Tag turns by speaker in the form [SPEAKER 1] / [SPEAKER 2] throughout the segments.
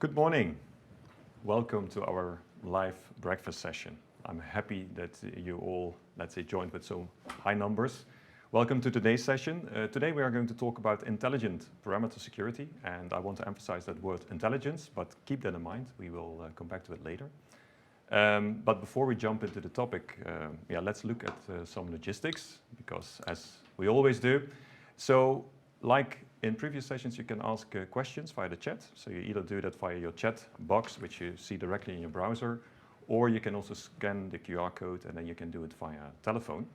[SPEAKER 1] Good morning. Welcome to our live breakfast session. I'm happy that you all, joined with so high numbers. Welcome to today's session. Today we are going to talk about intelligent perimeter security, and I want to emphasize that word intelligence, but keep that in mind. We will come back to it later. But before we jump into the topic, let's look at some logistics, because as we always do. So, like in previous sessions, you can ask questions via the chat. So you either do that via your chat box, which you see directly in your browser, or you can also scan the QR code and then you can do it via telephone.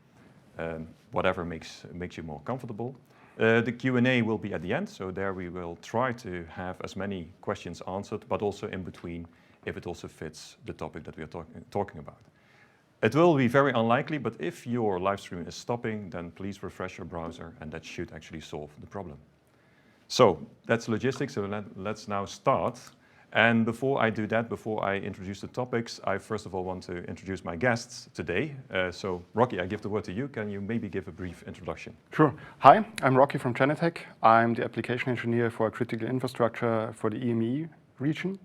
[SPEAKER 1] Whatever makes you more comfortable. The Q&A will be at the end, so there we will try to have as many questions answered, but also in between, if it also fits the topic that we are talking about. It will be very unlikely, but if your live stream is stopping, then please refresh your browser, and that should actually solve the problem. So that's logistics, so let's now start. And before I do that, before I introduce the topics, I first of all want to introduce my guests today. So Rocky, I give the word to you. Can you maybe give a brief introduction?
[SPEAKER 2] Sure. Hi, I'm Rocky from Genetec. I'm the application engineer for critical infrastructure for the EMEA region.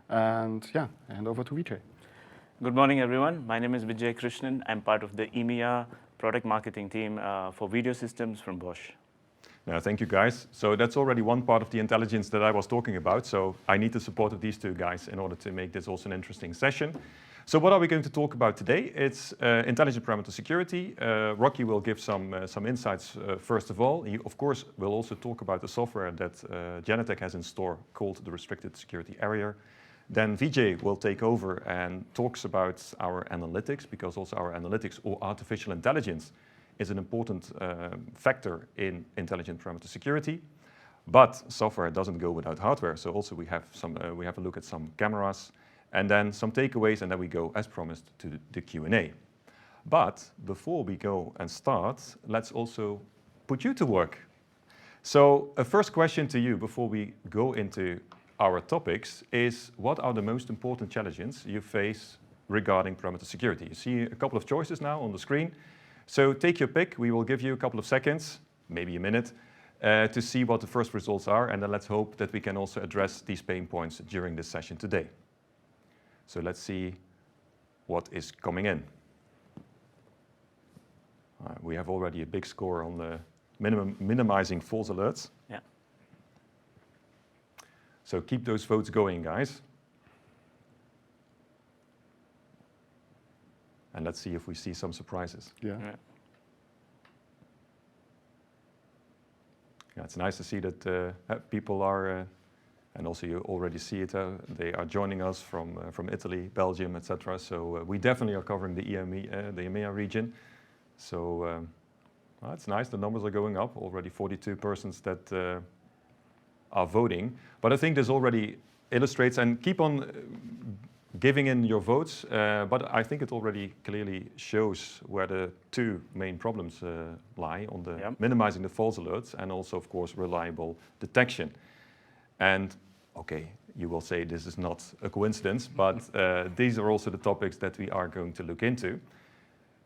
[SPEAKER 2] And I hand over to Vijay.
[SPEAKER 3] Good morning, everyone. My name is Vijay Krishnan. I'm part of the EMEA product marketing team for video systems from Bosch.
[SPEAKER 1] Now, thank you, guys. So that's already one part of the intelligence that I was talking about. So I need the support of these two guys in order to make this also an interesting session. So what are we going to talk about today? It's intelligent perimeter security. Rocky will give some insights first of all. He, of course, will also talk about the software that Genetec has in store called the Restricted Security Area. Then Vijay will take over and talks about our analytics, because also our analytics or artificial intelligence is an important factor in intelligent perimeter security. But software doesn't go without hardware, so also we have a look at some cameras, and then some takeaways, and then we go, as promised, to the Q&A. But before we go and start, let's also put you to work. So a first question to you before we go into our topics is, what are the most important challenges you face regarding perimeter security? You see a couple of choices now on the screen. So take your pick. We will give you a couple of seconds, maybe a minute, to see what the first results are, and then let's hope that we can also address these pain points during this session today. So let's see what is coming in. We have already a big score on the minimizing false alerts.
[SPEAKER 3] Yeah.
[SPEAKER 1] So keep those votes going, guys. And let's see if we see some surprises.
[SPEAKER 2] Yeah.
[SPEAKER 1] Yeah, it's nice to see that people are, and also you already see it, they are joining us from Italy, Belgium, etc. So we definitely are covering the EMEA region. So it's nice, the numbers are going up, already 42 persons that are voting. But I think this already illustrates, and keep on giving in your votes, but I think it already clearly shows where the two main problems lie on the minimizing the false alerts and also, of course, reliable detection. And okay, you will say this is not a coincidence, but these are also the topics that we are going to look into.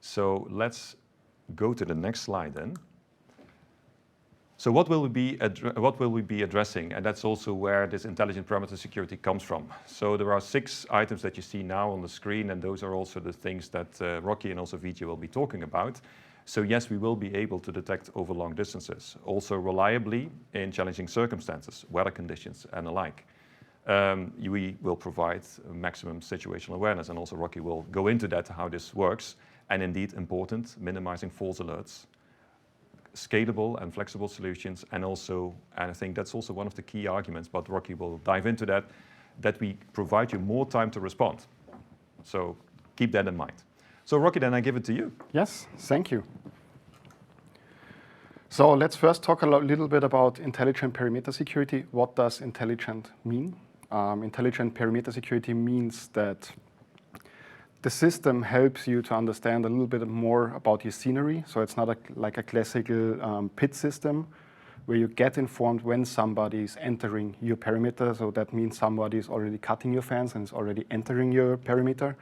[SPEAKER 1] So let's go to the next slide then. So what will we be addressing? And that's also where this intelligent perimeter security comes from. So there are 6 items that you see now on the screen, and those are also the things that Rocky and also Vijay will be talking about. So yes, we will be able to detect over long distances, also reliably in challenging circumstances, weather conditions and the like. We will provide maximum situational awareness, and also Rocky will go into that, how this works. And indeed important, minimizing false alerts, scalable and flexible solutions, and I think that's also one of the key arguments, but Rocky will dive into that we provide you more time to respond. So keep that in mind. So Rocky, then I give it to you.
[SPEAKER 2] Yes, thank you. So let's first talk a little bit about intelligent perimeter security. What does intelligent mean? Intelligent perimeter security means that the system helps you to understand a little bit more about your scenery. So it's not like a classical PIT system where you get informed when somebody is entering your perimeter. So that means somebody is already cutting your fence and is already entering your perimeter.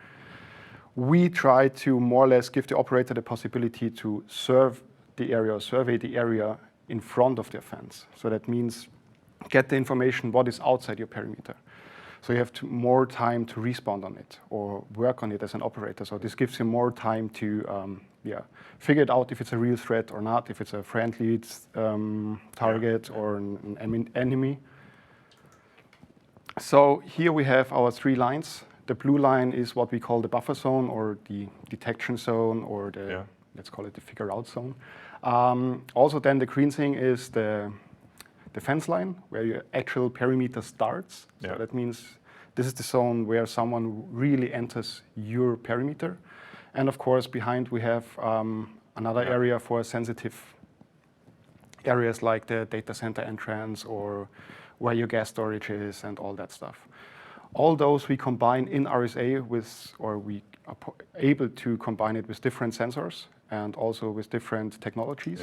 [SPEAKER 2] We try to more or less give the operator the possibility to survey the area in front of their fence. So that means get the information what is outside your perimeter. So you have more time to respond on it or work on it as an operator. So this gives you more time to figure it out if it's a real threat or not, if it's a friendly target or an enemy. So here we have our 3 lines. The blue line is what we call the buffer zone or the detection zone or the, let's call it the figure out zone. Also then the green thing is the fence line where your actual perimeter starts. So that means this is the zone where someone really enters your perimeter. And of course behind we have another area for sensitive areas like the data center entrance or where your gas storage is and all that stuff. All those we combine in RSA with, or we are able to combine it with different sensors and also with different technologies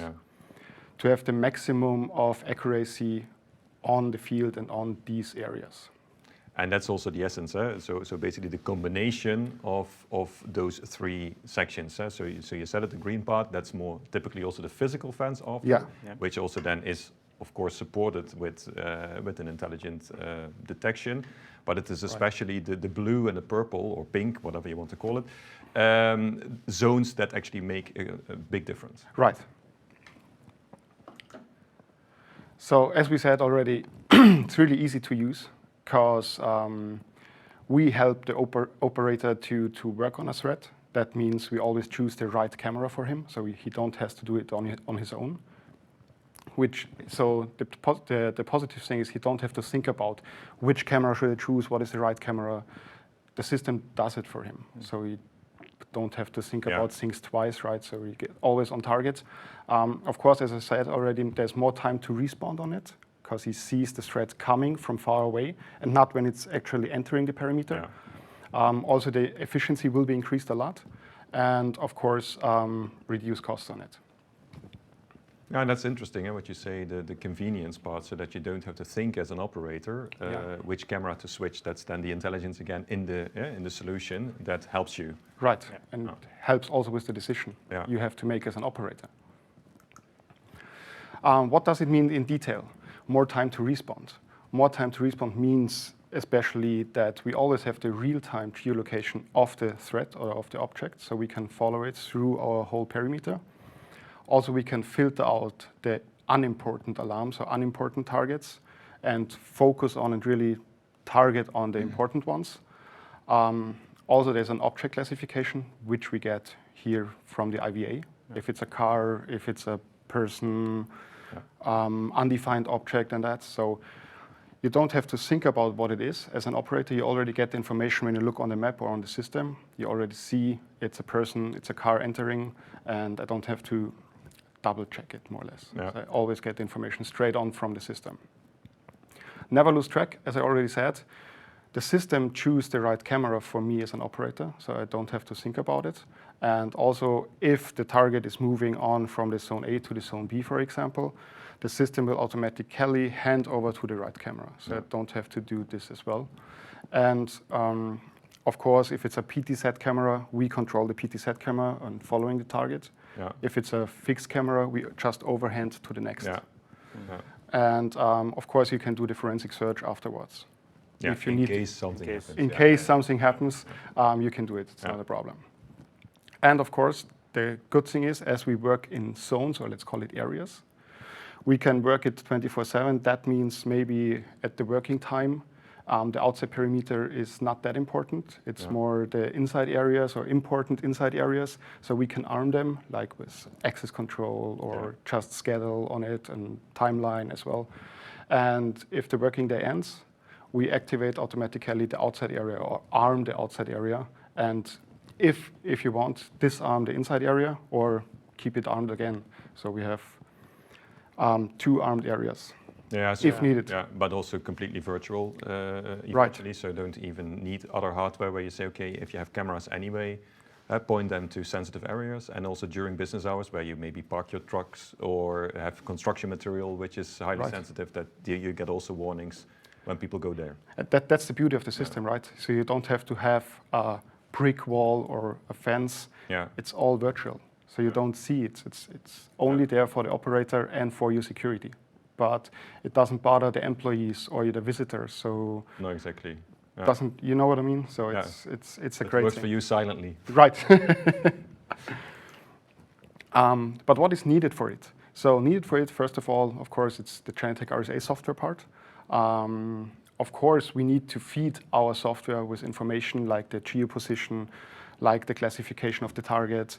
[SPEAKER 2] to have the maximum of accuracy on the field and on these areas.
[SPEAKER 1] And that's also the essence. So basically the combination of those 3 sections. So you said it, the green part, that's more typically also the physical fence of which also then is of course supported with an intelligent detection. But it is especially the blue and the purple or pink, whatever you want to call it, zones that actually make a big difference.
[SPEAKER 2] Right. So as we said already, it's really easy to use because we help the operator to work on a threat. That means we always choose the right camera for him, so he don't have to do it on his own. So the positive thing is he don't have to think about which camera should I choose, what is the right camera. The system does it for him, so he don't have to think about things twice, right? So we get always on target. Of course, as I said already, there's more time to respond on it because he sees the threat coming from far away and not when it's actually entering the perimeter. Also, the efficiency will be increased a lot, and of course, reduce costs on it.
[SPEAKER 1] Yeah, and that's interesting, what you say, the convenience part, so that you don't have to think as an operator which camera to switch. That's then the intelligence again in the solution that helps you.
[SPEAKER 2] Right, and helps also with the decision you have to make as an operator. What does it mean in detail? More time to respond. More time to respond means especially that we always have the real-time geolocation of the threat or of the object, so we can follow it through our whole perimeter. Also, we can filter out the unimportant alarms or unimportant targets and focus on and really target on the important ones. Also, there's an object classification, which we get here from the IVA. If it's a car, if it's a person, undefined object and that. So you don't have to think about what it is. As an operator, you already get the information when you look on the map or on the system. You already see it's a person, it's a car entering, and I don't have to double check it more or less. So I always get the information straight on from the system. Never lose track, as I already said. The system chooses the right camera for me as an operator, so I don't have to think about it. And also, if the target is moving on from the zone A to the zone B, for example, the system will automatically hand over to the right camera. So I don't have to do this as well. And of course, if it's a PTZ camera, we control the PTZ camera and following the target. If it's a fixed camera, we just overhand to the next. And of course, you can do the forensic search afterwards. If you
[SPEAKER 1] in
[SPEAKER 2] need
[SPEAKER 1] case something happens.
[SPEAKER 2] In case something happens, you can do it. It's not a problem. And of course, the good thing is, as we work in zones, or let's call it areas, we can work it 24/7. That means maybe at the working time, the outside perimeter is not that important. It's more the inside areas or important inside areas. So we can arm them like with access control or just schedule on it and timeline as well. And if the working day ends, we activate automatically the outside area or arm the outside area. And if you want, disarm the inside area or keep it armed again. So we have 2 armed areas. If needed.
[SPEAKER 1] But also completely virtual eventually, so don't even need other hardware where you say, okay, if you have cameras anyway, point them to sensitive areas, and also during business hours where you maybe park your trucks or have construction material which is highly sensitive, that you get also warnings when people go there.
[SPEAKER 2] That's the beauty of the system, right? So you don't have to have a brick wall or a fence. It's all virtual, so you don't see it. It's only there for the operator and for your security. But it doesn't bother the employees or the visitors. So
[SPEAKER 1] no, exactly.
[SPEAKER 2] Doesn't, you know what I mean? So
[SPEAKER 1] Yeah.
[SPEAKER 2] it's a
[SPEAKER 1] It
[SPEAKER 2] great
[SPEAKER 1] works
[SPEAKER 2] thing.
[SPEAKER 1] for you silently.
[SPEAKER 2] Right. But what is needed for it? So needed for it, first of all, of course, it's the Genetec RSA software part. Of course, we need to feed our software with information like the geoposition, like the classification of the target,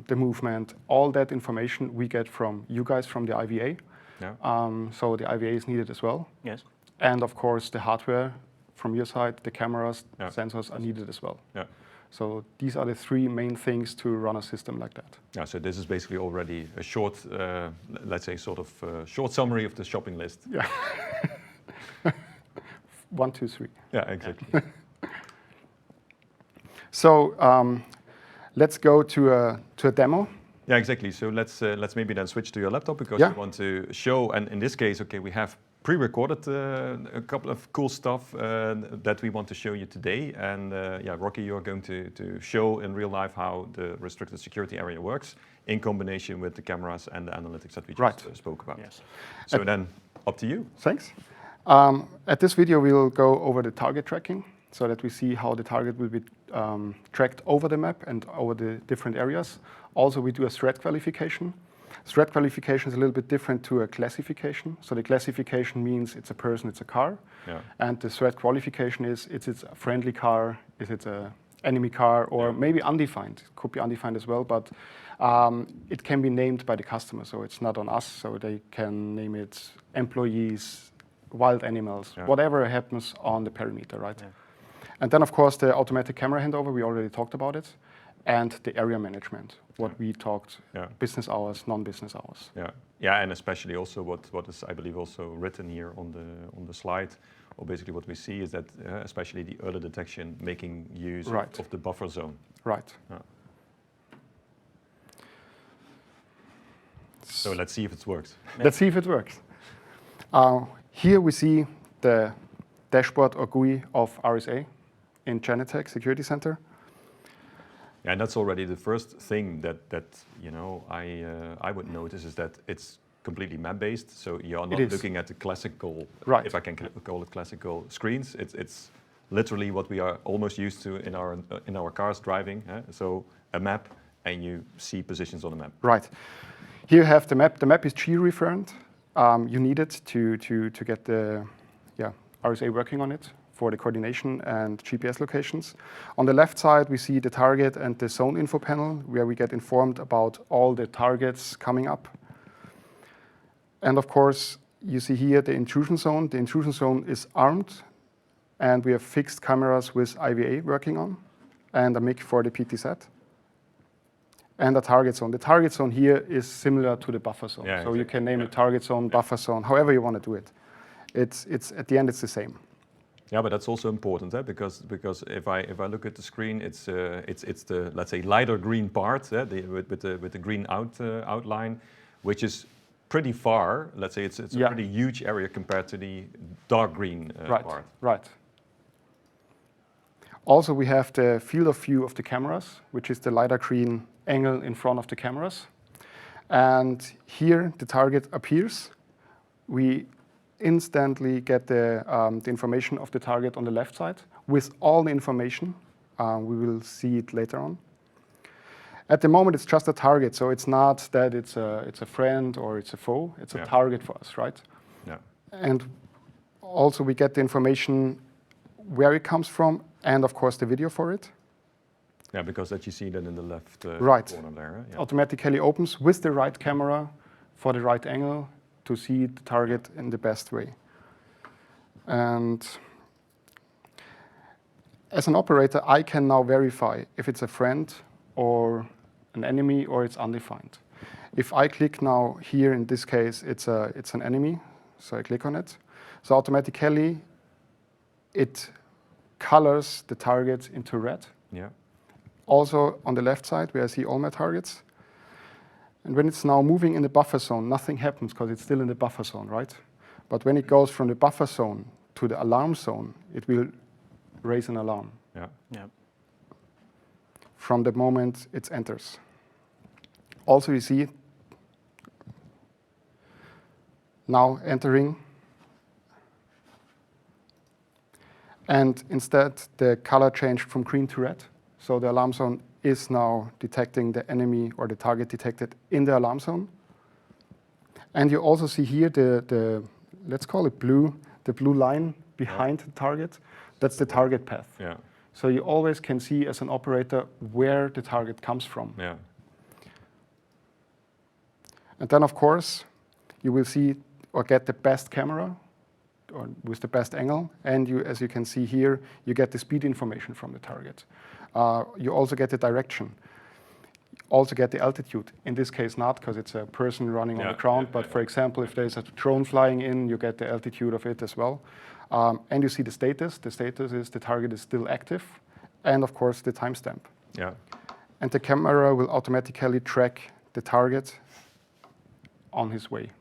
[SPEAKER 2] the movement. All that information we get from you guys, from the IVA.
[SPEAKER 1] Yeah.
[SPEAKER 2] So the IVA is needed as well.
[SPEAKER 3] Yes.
[SPEAKER 2] And of course, the hardware from your side, the cameras,
[SPEAKER 1] Yeah.
[SPEAKER 2] sensors are needed as well.
[SPEAKER 1] Yeah.
[SPEAKER 2] So these are the three main things to run a system like that.
[SPEAKER 1] Yeah, so this is basically already a short, let's say, sort of short summary of the shopping list.
[SPEAKER 2] Yeah. 1, 2, 3.
[SPEAKER 1] Yeah, exactly.
[SPEAKER 2] So let's go to a demo.
[SPEAKER 1] Yeah, exactly. So let's maybe then switch to your laptop because
[SPEAKER 2] Yeah.
[SPEAKER 1] you want to show, and in this case, okay, we have pre-recorded a couple of cool stuff that we want to show you today. And yeah, Rocky, you're going to show in real life how the restricted security area works in combination with the cameras and the analytics that we just spoke about.
[SPEAKER 3] Yes.
[SPEAKER 1] So then, up to you.
[SPEAKER 2] Thanks. At this video, we'll go over the target tracking so that we see how the target will be tracked over the map and over the different areas. Also, we do a threat qualification. Threat qualification is a little bit different to a classification. So the classification means it's a person, it's a car.
[SPEAKER 1] Yeah.
[SPEAKER 2] And the threat qualification is it's a friendly car, is it an enemy car, or maybe undefined. It could be undefined as well, but it can be named by the customer. So it's not on us. So they can name it employees, wild animals, whatever happens on the perimeter, right? Yeah. And then, of course, the automatic camera handover, we already talked about it. And the area management, what we talked, business hours, non-business hours.
[SPEAKER 1] Yeah, yeah, and especially also what is, I believe, also written here on the slide, or basically what we see is that especially the early detection, making use of the buffer zone.
[SPEAKER 2] Right.
[SPEAKER 1] Yeah. So let's see if it works.
[SPEAKER 2] Let's see if it works. Here we see the dashboard or GUI of RSA in Genetec Security Center.
[SPEAKER 1] Yeah, and that's already the first thing that you know I would notice is that it's completely map-based. So you're not looking at the classical, if I can call it classical screens. It's literally what we are almost used to in our cars driving. So a map, and you see positions on the map.
[SPEAKER 2] Right. Here you have the map. The map is geo-referent. You need it to get the RSA working on it for the coordination and GPS locations. On the left side, we see the target and the zone info panel, where we get informed about all the targets coming up. And of course, you see here the intrusion zone. The intrusion zone is armed, and we have fixed cameras with IVA working on, and a mic for the PTZ. And a target zone. The target zone here is similar to the buffer zone. Yeah, so you can name it target zone, buffer zone, however you want to do it. It's at the end, it's the same.
[SPEAKER 1] Yeah, but that's also important, because if I look at the screen, it's the, let's say, lighter green part with the green outline, which is pretty far. Let's say it's a pretty huge area compared to the dark green part.
[SPEAKER 2] Right. Also, we have the field of view of the cameras, which is the lighter green angle in front of the cameras. And here the target appears. We instantly get the information of the target on the left side with all the information. We will see it later on. At the moment, it's just a target, so it's not that it's a friend or it's a foe. It's a target for us, right?
[SPEAKER 1] Yeah.
[SPEAKER 2] And also we get the information where it comes from, and of course the video for it.
[SPEAKER 1] Yeah, because that you see that in the left corner there. Yeah.
[SPEAKER 2] Automatically opens with the right camera for the right angle to see the target in the best way. And as an operator, I can now verify if it's a friend or an enemy or it's undefined. If I click now here, in this case, it's an enemy, so I click on it. So automatically, it colors the target into red.
[SPEAKER 1] Yeah.
[SPEAKER 2] Also on the left side, where I see all my targets. And when it's now moving in the buffer zone, nothing happens because it's still in the buffer zone, right? But when it goes from the buffer zone to the alarm zone, it will raise an alarm.
[SPEAKER 1] Yeah.
[SPEAKER 3] Yeah.
[SPEAKER 2] From the moment it enters. Also, you see now entering. And instead, the color changed from green to red. So the alarm zone is now detecting the enemy or the target detected in the alarm zone. And you also see here the let's call it blue, the blue line behind the target. That's the target path.
[SPEAKER 1] Yeah.
[SPEAKER 2] So you always can see as an operator where the target comes from.
[SPEAKER 1] Yeah.
[SPEAKER 2] And then, of course, you will see or get the best camera or with the best angle. And you, as you can see here, you get the speed information from the target. You also get the direction. Also get the altitude. In this case, not because it's a person running on the ground. But for example, if there's a drone flying in, you get the altitude of it as well. And you see the status. The status is the target is still active. And of course, the timestamp.
[SPEAKER 1] Yeah.
[SPEAKER 2] And the camera will automatically track the target on his way.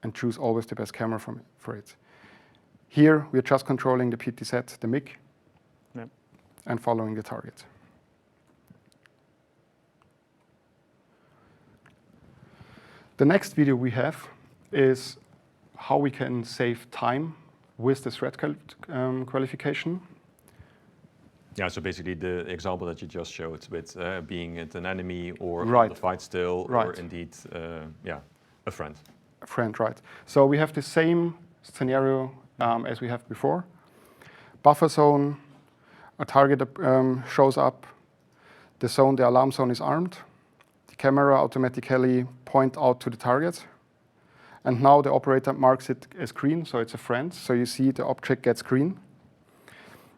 [SPEAKER 2] And choose always the best camera for it. Here, we're just controlling the PTZ, the MIG, and following the target. The next video we have is how we can save time with the threat qualification.
[SPEAKER 1] Yeah, so basically the example that you just showed with being it an enemy or
[SPEAKER 2] Right.
[SPEAKER 1] the fight still,
[SPEAKER 2] Right.
[SPEAKER 1] or indeed, a friend.
[SPEAKER 2] A friend, right. So we have the same scenario as we have before. Buffer zone, a target shows up. The zone, the alarm zone is armed. The camera automatically point out to the target. And now the operator marks it as green, so it's a friend. So you see the object gets green.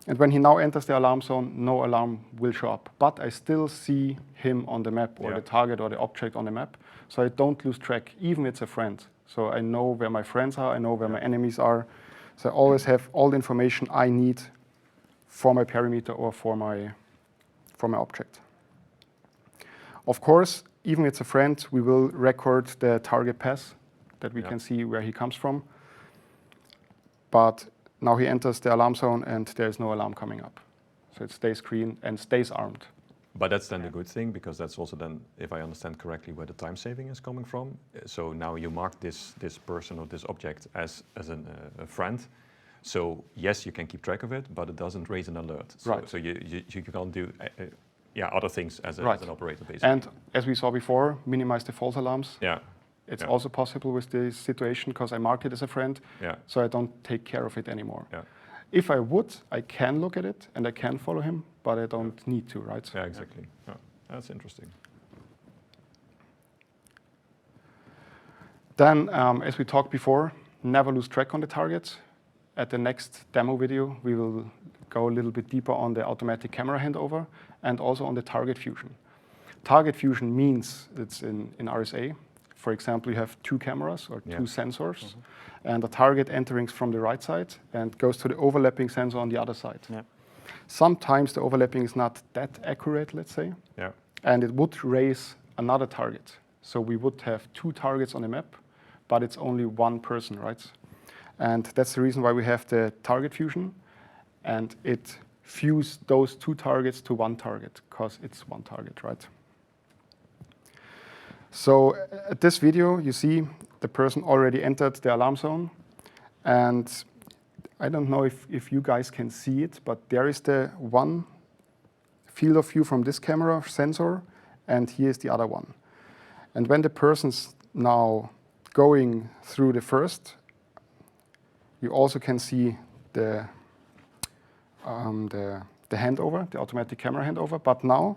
[SPEAKER 2] And when he now enters the alarm zone, no alarm will show up. But I still see him on the map, or the target or the object on the map. So I don't lose track, even if it's a friend. So I know where my friends are, I know where my enemies are. So I always have all the information I need for my perimeter or for my object. Of course, even if it's a friend, we will record the target path that we can see where he comes from. But now he enters the alarm zone and there is no alarm coming up. So it stays green and stays armed.
[SPEAKER 1] But that's then the good thing, because that's also then, if I understand correctly, where the time saving is coming from. So now you mark this person or this object as a friend. So yes, you can keep track of it, but it doesn't raise an alert. So,
[SPEAKER 2] Right.
[SPEAKER 1] So you can't do other things as an operator, basically.
[SPEAKER 2] And as we saw before, minimize the false alarms.
[SPEAKER 1] Yeah.
[SPEAKER 2] It's also possible with this situation because I marked it as a friend, so I don't take care of it anymore.
[SPEAKER 1] Yeah.
[SPEAKER 2] If I would, I can look at it and I can follow him, but I don't need to, right?
[SPEAKER 1] Yeah, exactly. Yeah. That's interesting.
[SPEAKER 2] Then, as we talked before, never lose track on the target. At the next demo video, we will go a little bit deeper on the automatic camera handover and also on the target fusion. Target fusion means it's in RSA. For example, you have two cameras or two sensors, and the target entering from the right side and goes to the overlapping sensor on the other side.
[SPEAKER 3] Yeah.
[SPEAKER 2] Sometimes the overlapping is not that accurate, let's say, and it would raise another target. So we would have two targets on the map, but it's only one person, right? And that's the reason why we have the target fusion, and it fuses those two targets to one target, because it's one target, right? So at this video, you see the person already entered the alarm zone. And I don't know if you guys can see it, but there is the one field of view from this camera sensor, and here's the other one. And when the person's now going through the first, you also can see the handover, the automatic camera handover. But now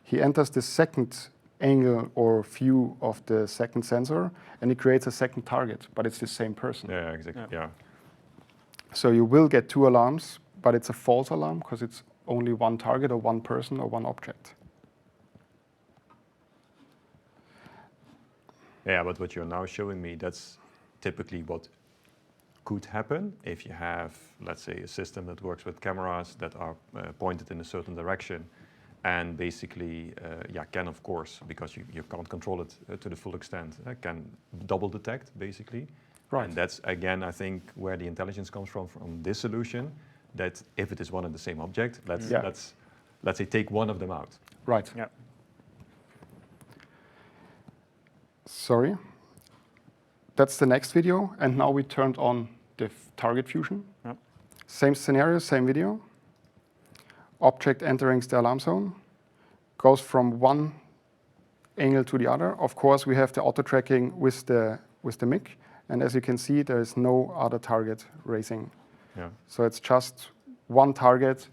[SPEAKER 2] he enters the second angle or view of the second sensor, and it creates a second target, but it's the same person.
[SPEAKER 1] Yeah, exactly. Yeah.
[SPEAKER 2] So you will get two alarms, but it's a false alarm because it's only one target or one person or one object.
[SPEAKER 1] Yeah, but what you're now showing me, that's typically what could happen if you have, let's say, a system that works with cameras that are pointed in a certain direction. And basically, can, of course, because you can't control it to the full extent, can double detect, basically.
[SPEAKER 2] Right.
[SPEAKER 1] And that's, again, I think, where the intelligence comes from this solution, that if it is one and the same object, let's say take one of them out.
[SPEAKER 2] Right.
[SPEAKER 3] Yeah.
[SPEAKER 2] Sorry. That's the next video. And now we turned on the target fusion.
[SPEAKER 3] Yep.
[SPEAKER 2] Same scenario, same video. Object entering the alarm zone, goes from one angle to the other. Of course, we have the auto tracking with the mic, and as you can see, there is no other target raising.
[SPEAKER 1] Yeah.
[SPEAKER 2] So it's just one target,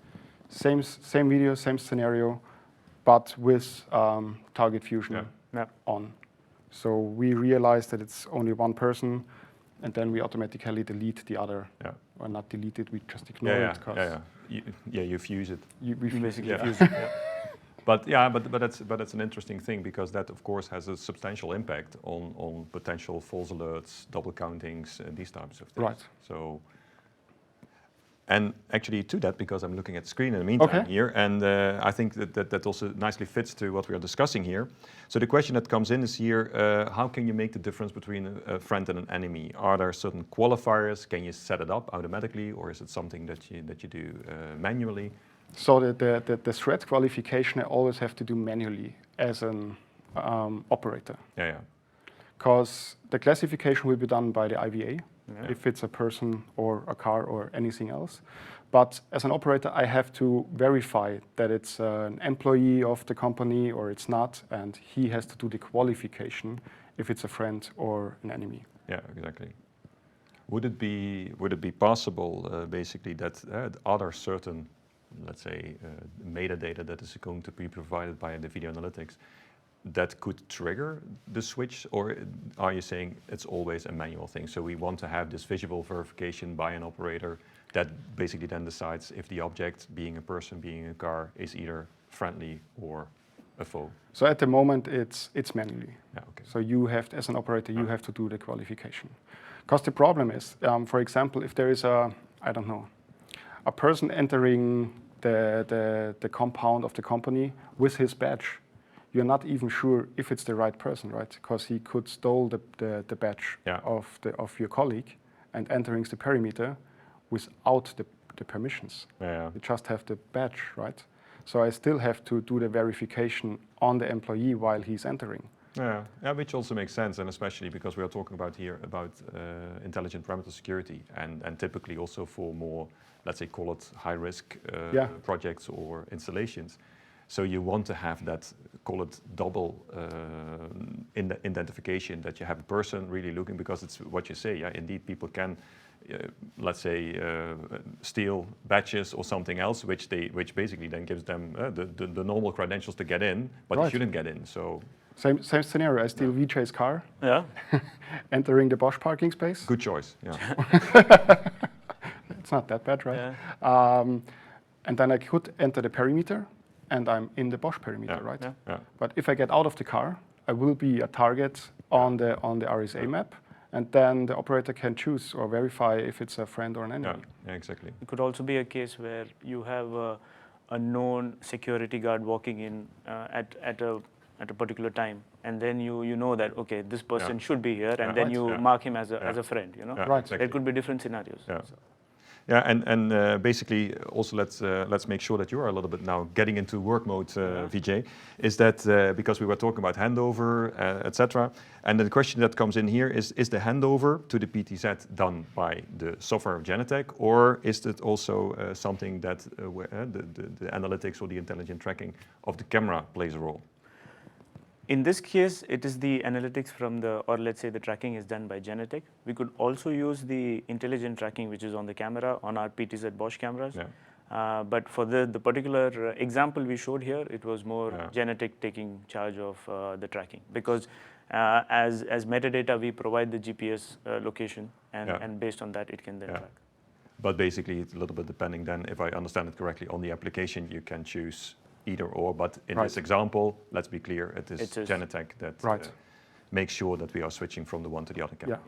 [SPEAKER 2] same video, same scenario, but with target fusion on. So we realize that it's only one person, and then we automatically delete the other.
[SPEAKER 1] Yeah.
[SPEAKER 2] Or not delete it, we just ignore it.
[SPEAKER 1] You fuse it.
[SPEAKER 2] You
[SPEAKER 3] basically
[SPEAKER 2] fuse it.
[SPEAKER 1] But that's an interesting thing, because that of course has a substantial impact on potential false alerts, double countings, these types of things.
[SPEAKER 2] Right.
[SPEAKER 1] So, and actually to that, because I'm looking at the screen in the meantime here, and I think that also nicely fits to what we are discussing here. So the question that comes in is here, how can you make the difference between a friend and an enemy? Are there certain qualifiers? Can you set it up automatically, or is it something that you do manually?
[SPEAKER 2] So the threat qualification I always have to do manually as an operator.
[SPEAKER 1] Yeah.
[SPEAKER 2] Because the classification will be done by the IVA, if it's a person or a car or anything else. But as an operator, I have to verify that it's an employee of the company or it's not, and he has to do the qualification if it's a friend or an enemy.
[SPEAKER 1] Yeah, exactly. Would it be possible, basically, that are there certain, let's say, metadata that is going to be provided by the video analytics that could trigger the switch, or are you saying it's always a manual thing? So we want to have this visual verification by an operator that basically then decides if the object, being a person, being a car, is either friendly or a foe.
[SPEAKER 2] So at the moment, it's manually.
[SPEAKER 1] Yeah, okay.
[SPEAKER 2] So you have, as an operator, you have to do the qualification. Because the problem is, for example, if there is a person entering the compound of the company with his badge, you're not even sure if it's the right person, right? Because he could stole the badge of your colleague and entering the perimeter without the permissions.
[SPEAKER 1] Yeah.
[SPEAKER 2] You just have the badge, right? So I still have to do the verification on the employee while he's entering.
[SPEAKER 1] Yeah, which also makes sense, and especially because we are talking about intelligent perimeter security, and typically also for more, let's say, call it high-risk projects or installations. So you want to have that, call it double identification, that you have a person really looking, because it's what you say. Yeah, indeed, people can, let's say, steal badges or something else, which basically then gives them the normal credentials to get in, but they shouldn't get in. So.
[SPEAKER 2] Same scenario. I steal VJ's car.
[SPEAKER 3] Yeah.
[SPEAKER 2] Entering the Bosch parking space.
[SPEAKER 1] Good choice. Yeah.
[SPEAKER 2] It's not that bad, right?
[SPEAKER 3] Yeah.
[SPEAKER 2] And then I could enter the perimeter, and I'm in the Bosch perimeter, right?
[SPEAKER 3] Yeah.
[SPEAKER 1] Yeah.
[SPEAKER 2] But if I get out of the car, I will be a target on the RSA map, and then the operator can choose or verify if it's a friend or an enemy.
[SPEAKER 1] Yeah, exactly.
[SPEAKER 3] It could also be a case where you have a known security guard walking in at a particular time, and then you know that, okay, this person should be here, and then you mark him as a friend, you know?
[SPEAKER 1] Yeah,
[SPEAKER 2] right.
[SPEAKER 1] exactly.
[SPEAKER 3] It could be different scenarios.
[SPEAKER 1] Yeah.
[SPEAKER 3] So.
[SPEAKER 1] Yeah, and basically also let's make sure that you are a little bit now getting into work mode, VJ. Is that because we were talking about handover, etc. And the question that comes in here is the handover to the PTZ done by the software of Genetec, or is it also something that the analytics or the intelligent tracking of the camera plays a role?
[SPEAKER 3] In this case, it is the analytics or let's say the tracking is done by Genetec. We could also use the intelligent tracking, which is on the camera, on our PTZ Bosch cameras. Yeah. But for the particular example we showed here, it was more Genetec taking charge of the tracking. Because as metadata, we provide the GPS location, and based on that, it can then track.
[SPEAKER 1] But basically, it's a little bit depending then, if I understand it correctly, on the application, you can choose either or, but in this example, let's be clear, it is Genetec that makes sure that we are switching from the one to the other camera.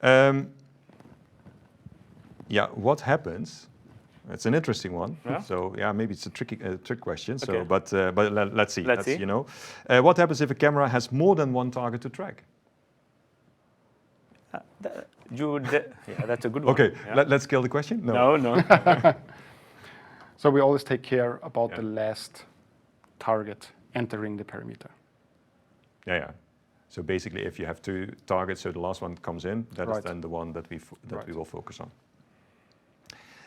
[SPEAKER 3] Yeah.
[SPEAKER 1] Yes. What happens? It's an interesting one.
[SPEAKER 3] Yeah.
[SPEAKER 1] So maybe it's a trick question.
[SPEAKER 3] Okay.
[SPEAKER 1] So, but let's see.
[SPEAKER 3] Let's see.
[SPEAKER 1] You know, what happens if a camera has more than one target to track?
[SPEAKER 3] That's a good one.
[SPEAKER 1] Okay,
[SPEAKER 3] Yeah.
[SPEAKER 1] let's kill the question.
[SPEAKER 3] No.
[SPEAKER 2] So we always take care about the last target entering the perimeter.
[SPEAKER 1] Yeah. So basically, if you have 2 targets, so the last one comes in, that is
[SPEAKER 2] Right.
[SPEAKER 1] then the one that we
[SPEAKER 2] Right.
[SPEAKER 1] will focus on.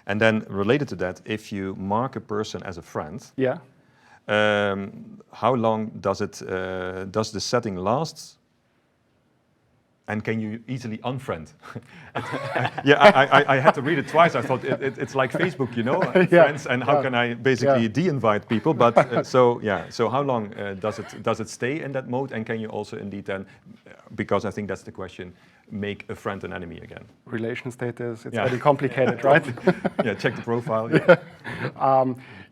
[SPEAKER 1] And then related to that, if you mark a person as a friend,
[SPEAKER 2] Yeah.
[SPEAKER 1] how long does does the setting last? And can you easily unfriend? Yeah, I had to read it twice. I thought it's like Facebook, you know, friends, and how can I basically de-invite people? But so how long does it stay in that mode? And can you also indeed then, because I think that's the question, make a friend an enemy again?
[SPEAKER 2] Relation status, it's very complicated, right?
[SPEAKER 1] Yeah, check the profile. Yeah.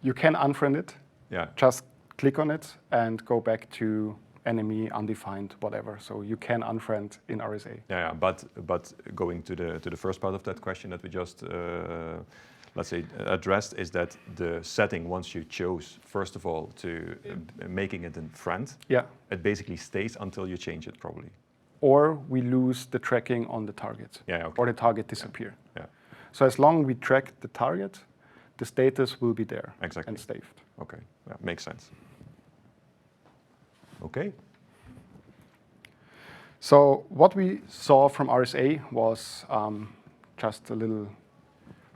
[SPEAKER 2] You can unfriend it.
[SPEAKER 1] Yeah.
[SPEAKER 2] Just click on it and go back to enemy, undefined, whatever. So you can unfriend in RSA.
[SPEAKER 1] Yeah, but going to the first part of that question that we just let's say addressed, is that the setting, once you chose first of all to making it a friend, it basically stays until you change it probably.
[SPEAKER 2] Or we lose the tracking on the target.
[SPEAKER 1] Yeah, okay.
[SPEAKER 2] Or the target disappear.
[SPEAKER 1] Yeah.
[SPEAKER 2] So as long as we track the target, the status will be there.
[SPEAKER 1] Exactly.
[SPEAKER 2] And saved.
[SPEAKER 1] Okay, yeah, makes sense. Okay.
[SPEAKER 2] So what we saw from RSA was just a little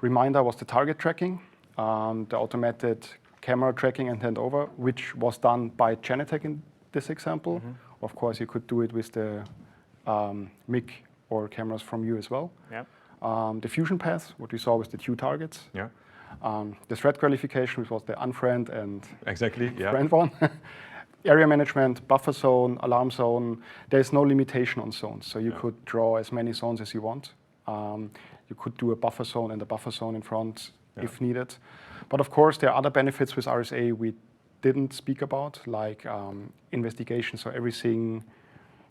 [SPEAKER 2] reminder, was the target tracking, the automated camera tracking and handover, which was done by Genetec in this example. Mm-hmm. Of course, you could do it with the MIG or cameras from you as well.
[SPEAKER 3] Yeah.
[SPEAKER 2] The fusion path, what we saw with the 2 targets.
[SPEAKER 1] Yeah.
[SPEAKER 2] The threat qualification, which was the unfriend and
[SPEAKER 1] exactly, yeah.
[SPEAKER 2] friend one. Area management, buffer zone, alarm zone. There's no limitation on zones, so you could draw as many zones as you want. You could do a buffer zone and a buffer zone in front if needed. But of course, there are other benefits with RSA we didn't speak about, like investigation. So everything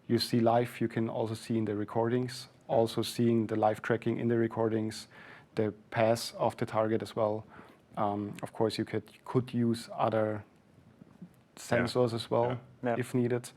[SPEAKER 2] you see live, you can also see in the recordings. Also seeing the live tracking in the recordings, the path of the target as well. Of course, you could use other sensors as well if needed.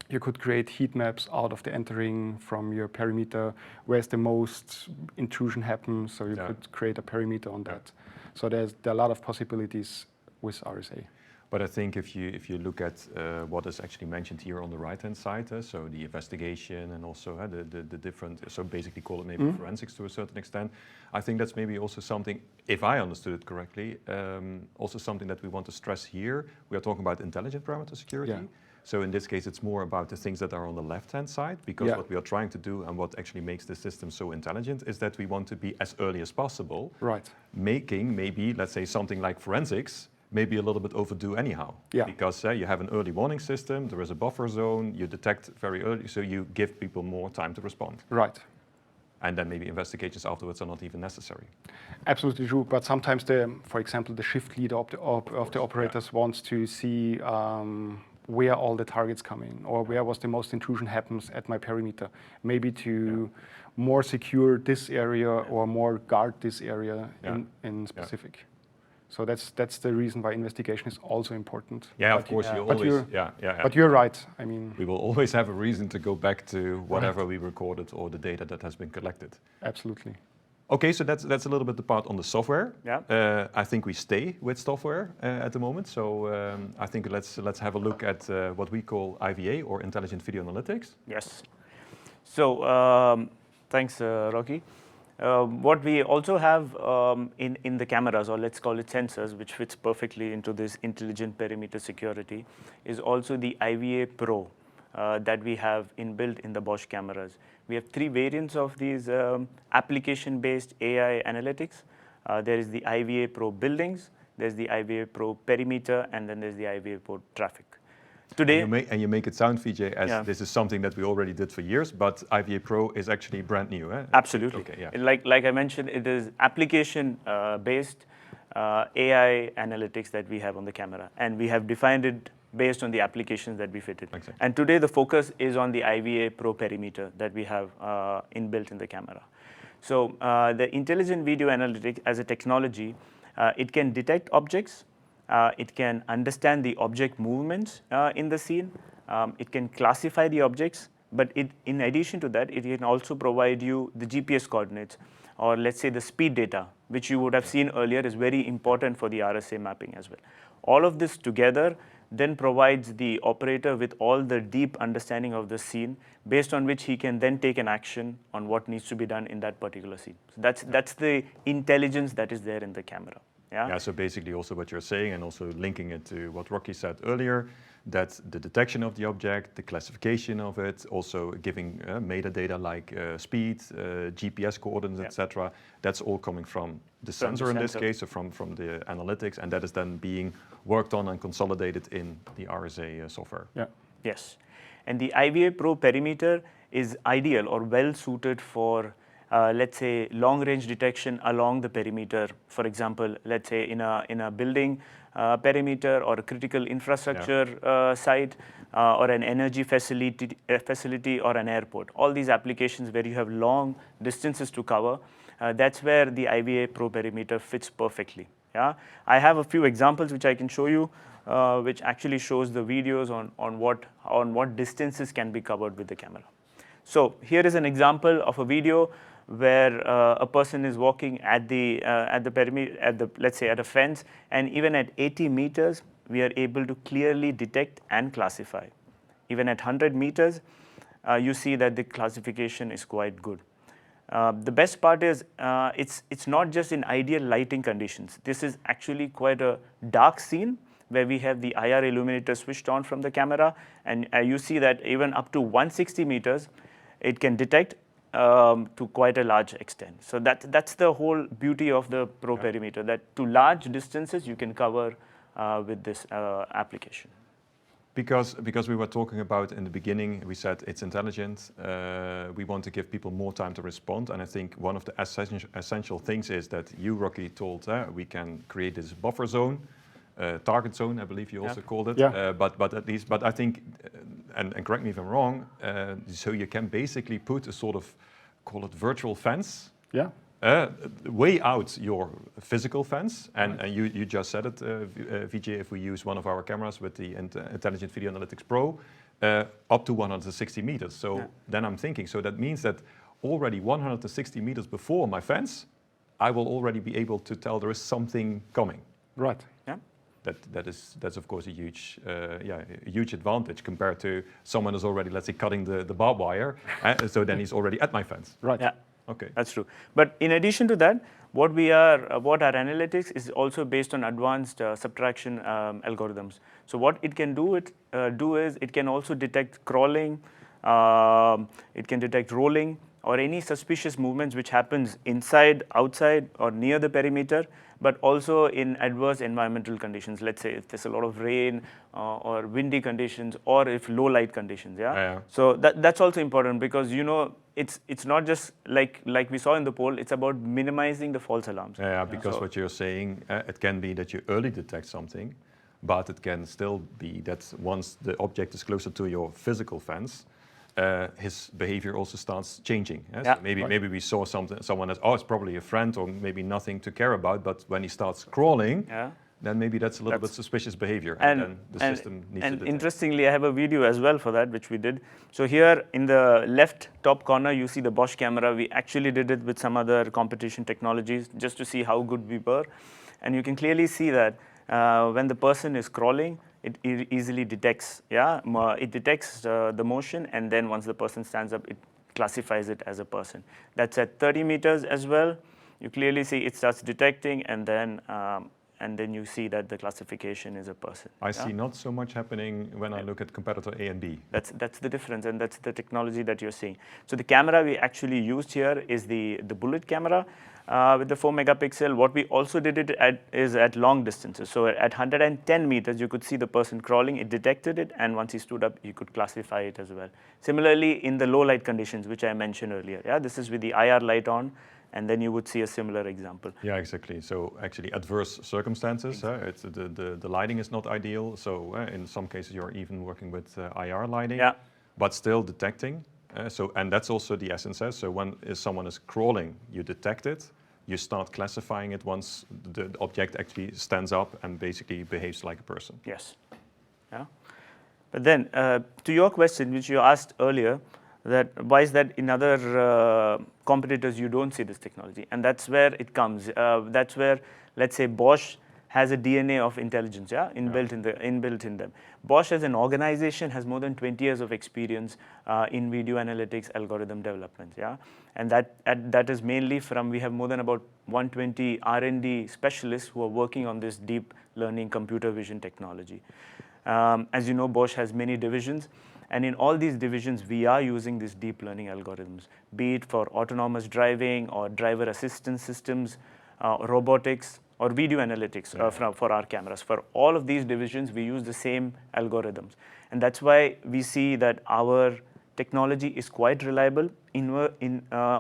[SPEAKER 2] You could create heat maps out of the entering from your perimeter, where's the most intrusion happens, so you could create a perimeter on that. So there are a lot of possibilities with RSA.
[SPEAKER 1] But I think if you look at what is actually mentioned here on the right-hand side, so the investigation and also the different, so basically call it maybe forensics to a certain extent, I think that's maybe also something, if I understood it correctly, also something that we want to stress here. We are talking about intelligent perimeter security. Yeah. So in this case, it's more about the things that are on the left-hand side, because what we are trying to do and what actually makes the system so intelligent is that we want to be as early as possible, making maybe, let's say, something like forensics, maybe a little bit overdue anyhow. Yeah. Because you have an early warning system, there is a buffer zone, you detect very early, so you give people more time to respond.
[SPEAKER 2] Right.
[SPEAKER 1] And then maybe investigations afterwards are not even necessary.
[SPEAKER 2] Absolutely true, but sometimes, for example, the shift leader of the operators wants to see where all the targets come in, or where was the most intrusion happens at my perimeter. Maybe to more secure this area or more guard this area in specific. Yeah. So that's the reason why investigation is also important.
[SPEAKER 1] Yeah, of course, you always.
[SPEAKER 2] But you're right. I mean,
[SPEAKER 1] we will always have a reason to go back to whatever we recorded or the data that has been collected.
[SPEAKER 2] Absolutely.
[SPEAKER 1] Okay, so that's a little bit the part on the software.
[SPEAKER 3] Yeah.
[SPEAKER 1] I think we stay with software at the moment. So I think let's have a look at what we call IVA, or Intelligent Video Analytics.
[SPEAKER 3] Yes. So thanks, Rocky. What we also have in the cameras, or let's call it sensors, which fits perfectly into this intelligent perimeter security, is also the IVA Pro that we have inbuilt in the Bosch cameras. We have 3 variants of these application-based AI analytics. There is the IVA Pro Buildings, there's the IVA Pro Perimeter, and then there's the IVA Pro Traffic. Today,
[SPEAKER 1] and you make it sound, Vijay, as this is something that we already did for years, but IVA Pro is actually brand new, eh?
[SPEAKER 3] Absolutely. Okay, yeah. Like I mentioned, it is application-based AI analytics that we have on the camera, and we have defined it based on the applications that we fitted. Exactly. And today the focus is on the IVA Pro Perimeter that we have inbuilt in the camera. So the Intelligent Video Analytics as a technology, it can detect objects, it can understand the object movements in the scene, it can classify the objects, but in addition to that, it can also provide you the GPS coordinates, or let's say the speed data, which you would have seen earlier is very important for the RSA mapping as well. All of this together then provides the operator with all the deep understanding of the scene, based on which he can then take an action on what needs to be done in that particular scene. So that's the intelligence that is there in the camera.
[SPEAKER 1] Yeah, so basically also what you're saying, and also linking it to what Rocky said earlier, that the detection of the object, the classification of it, also giving metadata like speed, GPS coordinates, etc. That's all coming from the sensor in this case, so from the analytics, and that is then being worked on and consolidated in the RSA software.
[SPEAKER 2] Yeah.
[SPEAKER 3] Yes, and the Iva Pro Perimeter is ideal or well suited for let's say long-range detection along the perimeter. For example, let's say in a building perimeter or a critical infrastructure site or an energy facility or an airport. All these applications where you have long distances to cover, that's where the Iva Pro Perimeter fits perfectly. Yeah, I have a few examples which I can show you, which actually shows the videos on what distances can be covered with the camera. So here is an example of a video where a person is walking at the perimeter, let's say at a fence, and even at 80 meters, we are able to clearly detect and classify. Even at 100 meters, you see that the classification is quite good. The best part is it's not just in ideal lighting conditions. This is actually quite a dark scene where we have the IR illuminator switched on from the camera, and you see that even up to 160 meters, it can detect to quite a large extent. So that's the whole beauty of the Pro Perimeter, that to large distances you can cover with this application.
[SPEAKER 1] Because we were talking about in the beginning, we said it's intelligent. We want to give people more time to respond, and I think one of the essential things is that you, Rocky, told we can create this buffer zone, target zone, I believe you also called it.
[SPEAKER 2] Yeah.
[SPEAKER 1] But I think, and correct me if I'm wrong, so you can basically put a sort of, call it virtual fence.
[SPEAKER 2] Yeah.
[SPEAKER 1] Way out your physical fence, and you just said it, Vijay, if we use one of our cameras with the Intelligent Video Analytics Pro, up to 160 meters. So then I'm thinking, so that means that already 160 meters before my fence, I will already be able to tell there is something coming.
[SPEAKER 2] Right.
[SPEAKER 3] Yeah.
[SPEAKER 1] That's of course a huge advantage compared to someone who's already, let's say, cutting the barbed wire, so then he's already at my fence.
[SPEAKER 2] Right.
[SPEAKER 3] Yeah.
[SPEAKER 1] Okay.
[SPEAKER 3] That's true. But in addition to that, what our analytics is also based on advanced subtraction algorithms. So what it can do is it can also detect crawling, it can detect rolling, or any suspicious movements which happens inside, outside, or near the perimeter, but also in adverse environmental conditions. Let's say if there's a lot of rain or windy conditions, or if low light conditions. So that's also important, because it's not just like we saw in the poll. It's about minimizing the false alarms.
[SPEAKER 1] Because what you're saying, it can be that you early detect something, but it can still be that once the object is closer to your physical fence, his behavior also starts changing. So maybe we saw someone as, it's probably a friend, or maybe nothing to care about, but when he starts crawling, then maybe that's a little bit suspicious behavior, and then the system needs to detect.
[SPEAKER 3] Interestingly, I have a video as well for that, which we did. So here in the left top corner, you see the Bosch camera. We actually did it with some other competition technologies just to see how good we were. And you can clearly see that when the person is crawling, it easily detects, it detects the motion, and then once the person stands up, it classifies it as a person. That's at 30 meters as well. You clearly see it starts detecting, and then you see that the classification is a person.
[SPEAKER 1] I see not so much happening when I look at competitor A and B.
[SPEAKER 3] That's the difference, and that's the technology that you're seeing. So the camera we actually used here is the bullet camera with the 4 megapixel. What we also did is at long distances. So at 110 meters, you could see the person crawling. It detected it, and once he stood up, you could classify it as well. Similarly, in the low light conditions, which I mentioned earlier, this is with the IR light on, and then you would see a similar example.
[SPEAKER 1] Yeah, exactly. So actually adverse circumstances, it's the lighting is not ideal. So in some cases you're even working with IR lighting, but still detecting. And that's also the essence. So when someone is crawling, you detect it, you start classifying it once the object actually stands up and basically behaves like a person.
[SPEAKER 3] Yes. Yeah. But then to your question, which you asked earlier, that why is that in other competitors you don't see this technology, and that's where it comes. That's where, let's say, Bosch has a DNA of intelligence, inbuilt in them. Bosch as an organization has more than 20 years of experience in video analytics algorithm development, and that is mainly from, we have more than about 120 R&D specialists who are working on this deep learning computer vision technology. As you know, Bosch has many divisions, and in all these divisions, we are using these deep learning algorithms, be it for autonomous driving or driver assistance systems, robotics, or video analytics for our cameras. For all of these divisions, we use the same algorithms. And that's why we see that our technology is quite reliable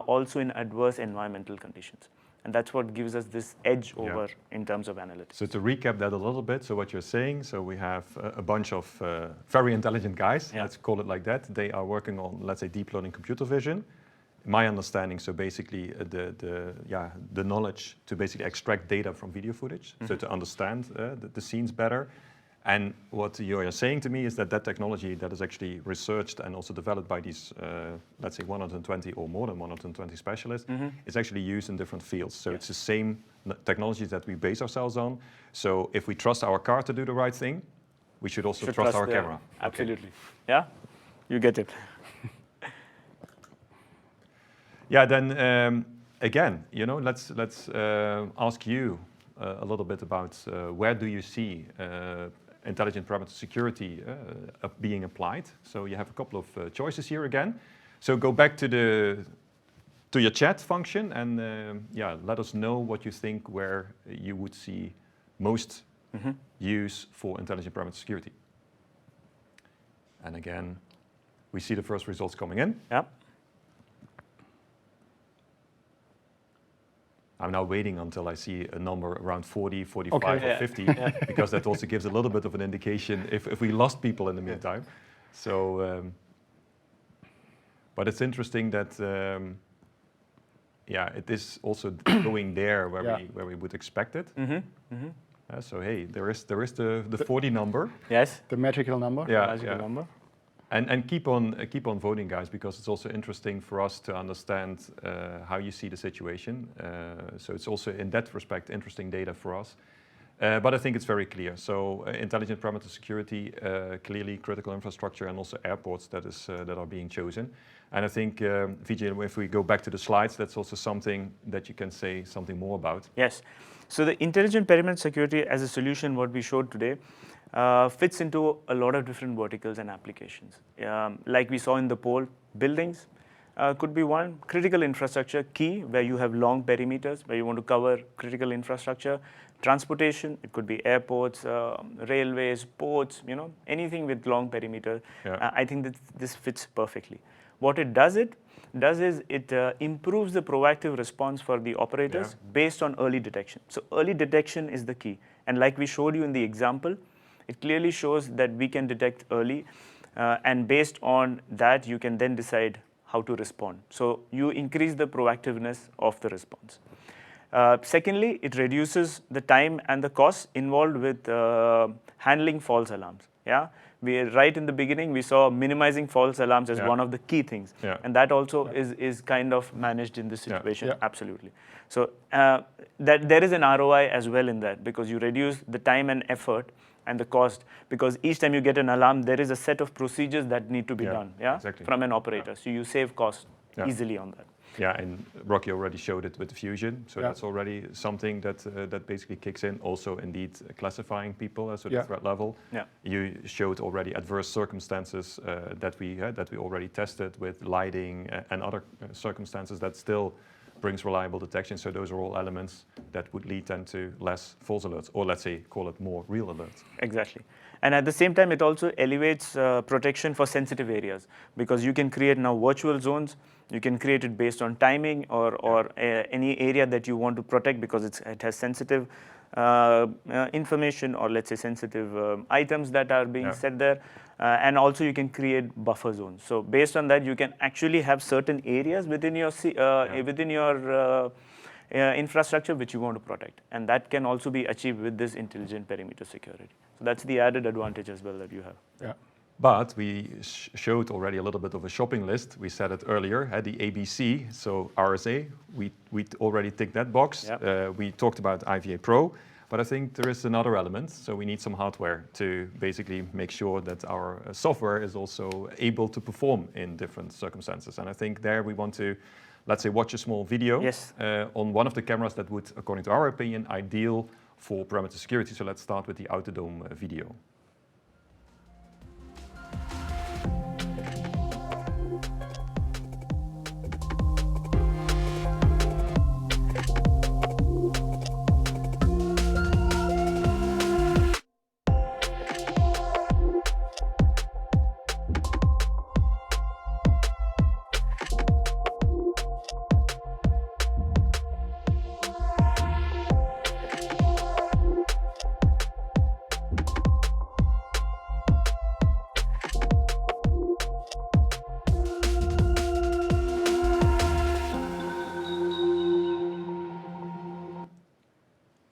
[SPEAKER 3] also in adverse environmental conditions. And that's what gives us this edge over in terms of analytics.
[SPEAKER 1] So to recap that a little bit, so what you're saying, so we have a bunch of very intelligent guys, let's call it like that. They are working on, let's say, deep learning computer vision. My understanding, so basically the knowledge to basically extract data from video footage, so to understand the scenes better. And what you're saying to me is that that technology that is actually researched and also developed by these, let's say 120 or more than 120 specialists, is actually used in different fields. So it's the same technologies that we base ourselves on. So if we trust our car to do the right thing, we should also trust our camera.
[SPEAKER 3] Absolutely. Yeah, you get it.
[SPEAKER 1] Yeah, then again, let's ask you a little bit about where do you see intelligent perimeter security being applied. So you have a couple of choices here again. So go back to your chat function and let us know what you think where you would see most use for intelligent perimeter security. And again, we see the first results coming in.
[SPEAKER 3] Yep.
[SPEAKER 1] I'm now waiting until I see a number around 40, 45, or 50, because that also gives a little bit of an indication if we lost people in the meantime. So, but it's interesting that, it is also going there where we would expect it. So hey, there is the 40 number.
[SPEAKER 3] Yes.
[SPEAKER 2] The magical number.
[SPEAKER 1] Yeah.
[SPEAKER 3] Magical number.
[SPEAKER 1] And keep on voting, guys, because it's also interesting for us to understand how you see the situation. So it's also in that respect interesting data for us. But I think it's very clear. So intelligent perimeter security, clearly critical infrastructure, and also airports that are being chosen. And I think, Vijay, if we go back to the slides, that's also something that you can say something more about.
[SPEAKER 3] Yes. So the intelligent perimeter security as a solution, what we showed today, fits into a lot of different verticals and applications. Like we saw in the poll, buildings could be one. Critical infrastructure, key, where you have long perimeters, where you want to cover critical infrastructure. Transportation, it could be airports, railways, ports, anything with long perimeter. I think that this fits perfectly. What it does is it improves the proactive response for the operators based on early detection. So early detection is the key. And like we showed you in the example, it clearly shows that we can detect early, and based on that, you can then decide how to respond. So you increase the proactiveness of the response. Secondly, it reduces the time and the cost involved with handling false alarms. Right in the beginning, we saw minimizing false alarms as one of the key things. And that also is kind of managed in this situation, absolutely. So that there is an ROI as well in that, because you reduce the time and effort and the cost, because each time you get an alarm, there is a set of procedures that need to be done from an operator. So you save cost easily on that.
[SPEAKER 1] Yeah, and Rocky already showed it with the fusion, so that's already something that basically kicks in. Also, indeed, classifying people, so the threat level. You showed already adverse circumstances that we already tested with lighting and other circumstances that still brings reliable detection. So those are all elements that would lead then to less false alerts, or let's say, call it more real alerts.
[SPEAKER 3] Exactly. And at the same time, it also elevates protection for sensitive areas, because you can create now virtual zones. You can create it based on timing or any area that you want to protect, because it has sensitive information, or let's say sensitive items that are being set there. And also you can create buffer zones. So based on that, you can actually have certain areas within your infrastructure which you want to protect. And that can also be achieved with this intelligent perimeter security. So that's the added advantage as well that you have.
[SPEAKER 1] But we showed already a little bit of a shopping list. We said it earlier, the ABC, so RSA, we already ticked that box. We talked about Iva Pro, But I think there is another element. So we need some hardware to basically make sure that our software is also able to perform in different circumstances. And I think there we want to, let's say, watch a small video on one of the cameras that would, according to our opinion, ideal for perimeter security. So let's start with the Autodome video.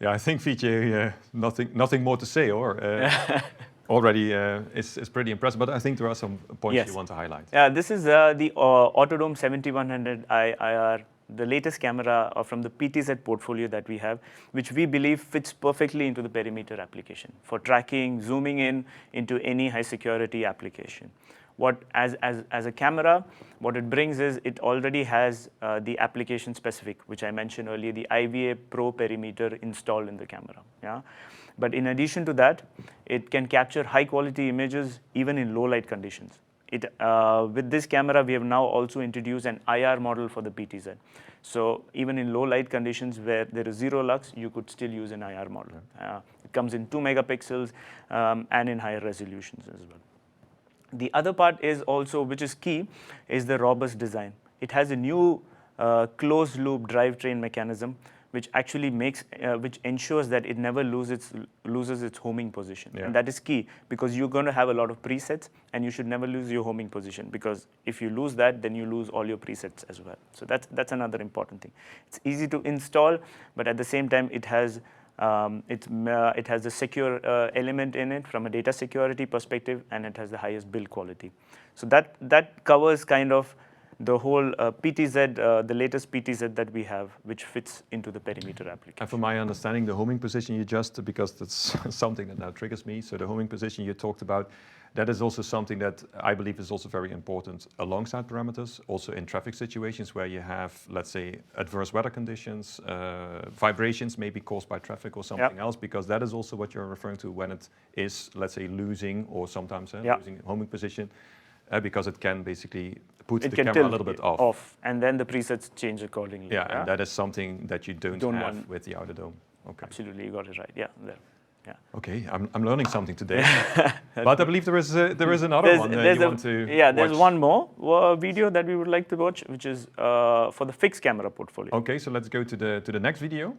[SPEAKER 1] Yeah, I think Vijay, nothing more to say, or already is pretty impressive. But I think there are some points you want to highlight.
[SPEAKER 3] Yeah, this is the Autodome 7100 IR, the latest camera from the PTZ portfolio that we have, which we believe fits perfectly into the perimeter application for tracking, zooming in into any high security application. As a camera, what it brings is it already has the application specific, which I mentioned earlier, the Iva Pro Perimeter installed in the camera. Yeah? But in addition to that, it can capture high quality images even in low light conditions. With this camera, we have now also introduced an IR model for the PTZ. So even in low light conditions where there is zero lux, you could still use an IR model. It comes in 2 megapixels and in higher resolutions as well. The other part is also, which is key, is the robust design. It has a new closed loop drivetrain mechanism, which actually which ensures that it never loses its homing position. And that is key, because you're going to have a lot of presets, and you should never lose your homing position, because if you lose that, then you lose all your presets as well. So that's another important thing. It's easy to install, but at the same time, it has a secure element in it from a data security perspective, and it has the highest build quality. So that covers kind of the whole PTZ, the latest PTZ that we have, which fits into the perimeter application.
[SPEAKER 1] And from my understanding, the homing position because that's something that now triggers me. So the homing position you talked about, that is also something that I believe is also very important alongside parameters, also in traffic situations where you have, let's say, adverse weather conditions, vibrations may be caused by traffic or something else, because that is also what you're referring to when it is, let's say, losing or sometimes losing homing position, because it can basically put the camera a little bit off.
[SPEAKER 3] And then the presets change accordingly.
[SPEAKER 1] Yeah, and that is something that you don't have with the Autodome. Okay.
[SPEAKER 3] Absolutely, you got it right. Yeah, there. Yeah.
[SPEAKER 1] Okay, I'm learning something today. But I believe there is another one you want to watch.
[SPEAKER 3] There's one more video that we would like to watch, which is for the fixed camera portfolio.
[SPEAKER 1] Okay, so let's go to the next video.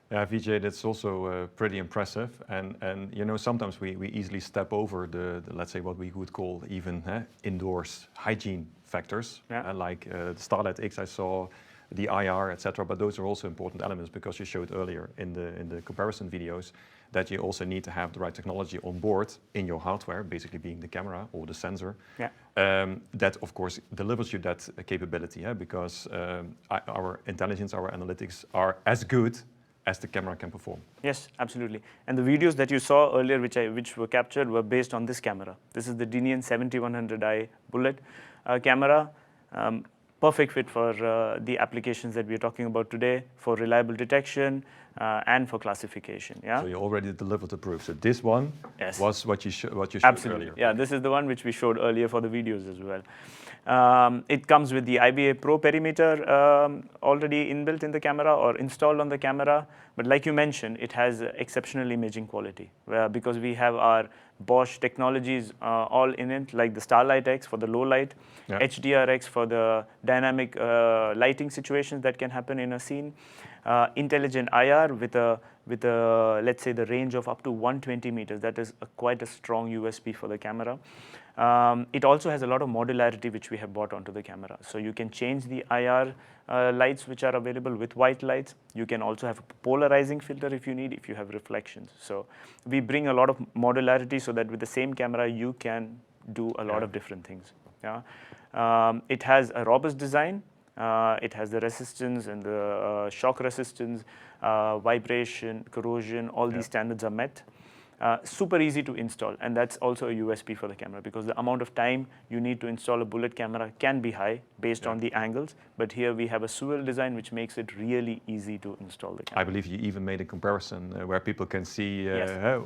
[SPEAKER 1] Yeah, Vijay, that's also pretty impressive, and you know, sometimes we easily step over the let's say what we would call even indoors hygiene factors, like the Starlight X I saw, the IR, etc. But those are also important elements, because you showed earlier in the comparison videos that you also need to have the right technology on board in your hardware, basically being the camera or the sensor. That of course delivers you that capability, because our intelligence, our analytics are as good as the camera can perform.
[SPEAKER 3] Yes, absolutely. And the videos that you saw earlier, which were captured, were based on this camera. This is the Dinian 7100i bullet camera, perfect fit for the applications that we're talking about today, for reliable detection and for classification. Yeah.
[SPEAKER 1] So you already delivered the proof. So this one
[SPEAKER 3] Yes.
[SPEAKER 1] was what you showed
[SPEAKER 3] Absolutely.
[SPEAKER 1] earlier.
[SPEAKER 3] Yeah, this is the one which we showed earlier for the videos as well. It comes with the Iva Pro Perimeter already inbuilt in the camera or installed on the camera. But like you mentioned, it has exceptional imaging quality because we have our Bosch technologies all in it, like the Starlight X for the low light, HDRX for the dynamic lighting situations that can happen in a scene, intelligent IR with a let's say the range of up to 120 meters. That is quite a strong USP for the camera. It also has a lot of modularity which we have brought onto the camera. So you can change the IR lights which are available with white lights. You can also have a polarizing filter if you need, if you have reflections. So we bring a lot of modularity so that with the same camera you can do a lot of different things. Yeah. It has a robust design. It has the resistance and the shock resistance, vibration, corrosion, all these standards are met. Super easy to install, and that's also a USP for the camera because the amount of time you need to install a bullet camera can be high based on the angles, but here we have a swivel design which makes it really easy to install the camera.
[SPEAKER 1] I believe you even made a comparison where people can see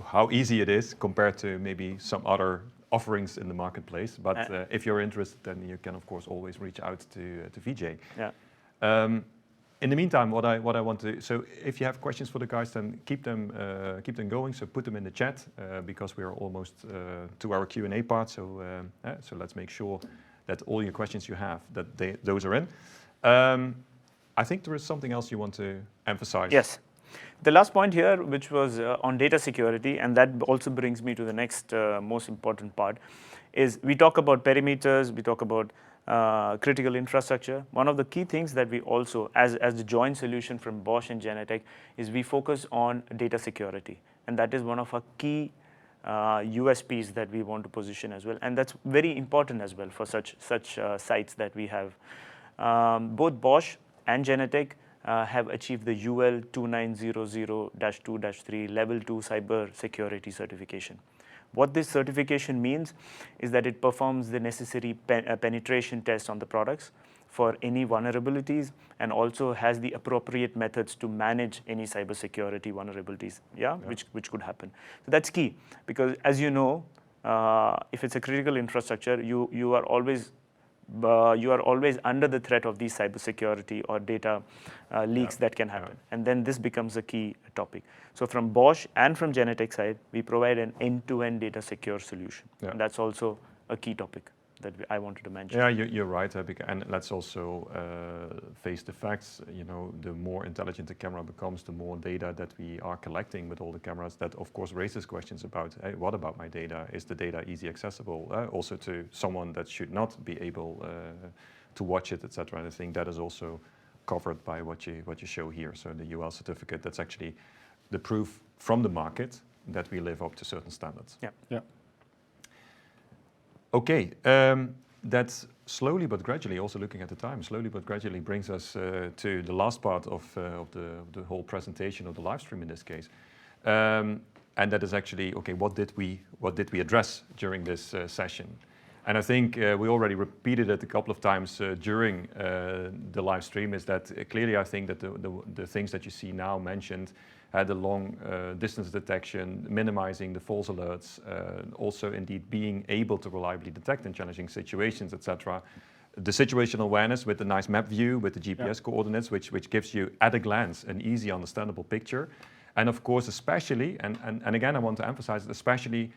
[SPEAKER 1] how easy it is compared to maybe some other offerings in the marketplace. But if you're interested, then you can of course always reach out to VJ.
[SPEAKER 3] Yeah.
[SPEAKER 1] In the meantime, what I want to, so if you have questions for the guys, then keep them going. So put them in the chat because we are almost to our Q&A part. So so let's make sure that all your questions you have, that those are in. I think there is something else you want to emphasize.
[SPEAKER 3] Yes. The last point here, which was on data security, and that also brings me to the next most important part, is we talk about perimeters, we talk about critical infrastructure. One of the key things that we also, as the joint solution from Bosch and Genetec, is we focus on data security. And that is one of our key USPs that we want to position as well. And that's very important as well for such sites that we have. Both Bosch and Genetec have achieved the UL 2900-2-3 Level 2 Cyber Security certification. What this certification means is that it performs the necessary penetration tests on the products for any vulnerabilities and also has the appropriate methods to manage any cybersecurity vulnerabilities, which could happen. So that's key because, as you know, if it's a critical infrastructure, you are always under the threat of these cybersecurity or data leaks that can happen. And then this becomes a key topic. So from Bosch and from Genetec side, we provide an end-to-end data secure solution. And that's also a key topic that I wanted to mention.
[SPEAKER 1] Yeah, you're right. And let's also face the facts. You know, the more intelligent the camera becomes, the more data that we are collecting with all the cameras. That, of course, raises questions about, hey, what about my data? Is the data easy accessible? Also to someone that should not be able to watch it, etc. And I think that is also covered by what you show here. So the UL certificate, that's actually the proof from the market that we live up to certain standards.
[SPEAKER 2] Yeah.
[SPEAKER 1] Okay, that's slowly but gradually, also looking at the time, slowly but gradually brings us to the last part of the whole presentation of the live stream in this case. And that is actually, okay, what did we address during this session? And I think we already repeated it a couple of times during the live stream, is that clearly I think that the things that you see now mentioned, the long distance detection, minimizing the false alerts, also indeed being able to reliably detect in challenging situations, etc. The situational awareness with the nice map view, with the GPS coordinates, which gives you at a glance an easy understandable picture. And of course, especially, and again I want to emphasize it, especially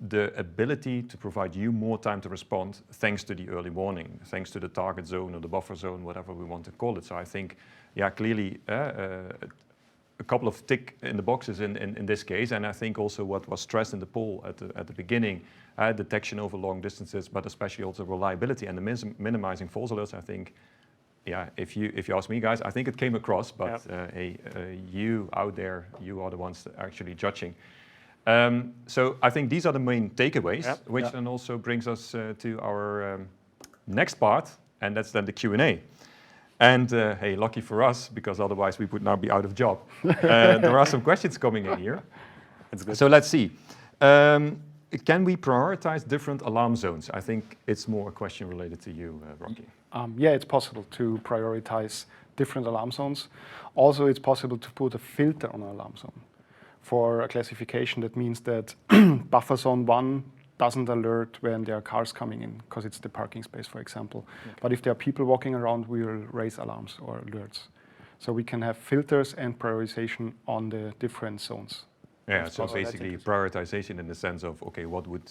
[SPEAKER 1] the ability to provide you more time to respond thanks to the early warning, thanks to the target zone or the buffer zone, whatever we want to call it. So I think, yeah, clearly a couple of tick in the boxes in this case, and I think also what was stressed in the poll at the beginning, detection over long distances, but especially also reliability and the minimizing false alerts. I think, yeah, if you ask me, guys, I think it came across, but you out there, you are the ones that are actually judging. So I think these are the main takeaways, which then also brings us to our next part, and that's then the Q&A. And hey, lucky for us, because otherwise we would now be out of job. There are some questions coming in here.
[SPEAKER 3] That's good.
[SPEAKER 1] So let's see. Can we prioritize different alarm zones? I think it's more a question related to you, Rocky.
[SPEAKER 2] Yeah, it's possible to prioritize different alarm zones. Also, it's possible to put a filter on an alarm zone. For a classification, that means that buffer zone 1 doesn't alert when there are cars coming in, because it's the parking space, for example. Okay. But if there are people walking around, we will raise alarms or alerts. So we can have filters and prioritization on the different zones.
[SPEAKER 1] Yeah, so basically prioritization in the sense of, okay, what would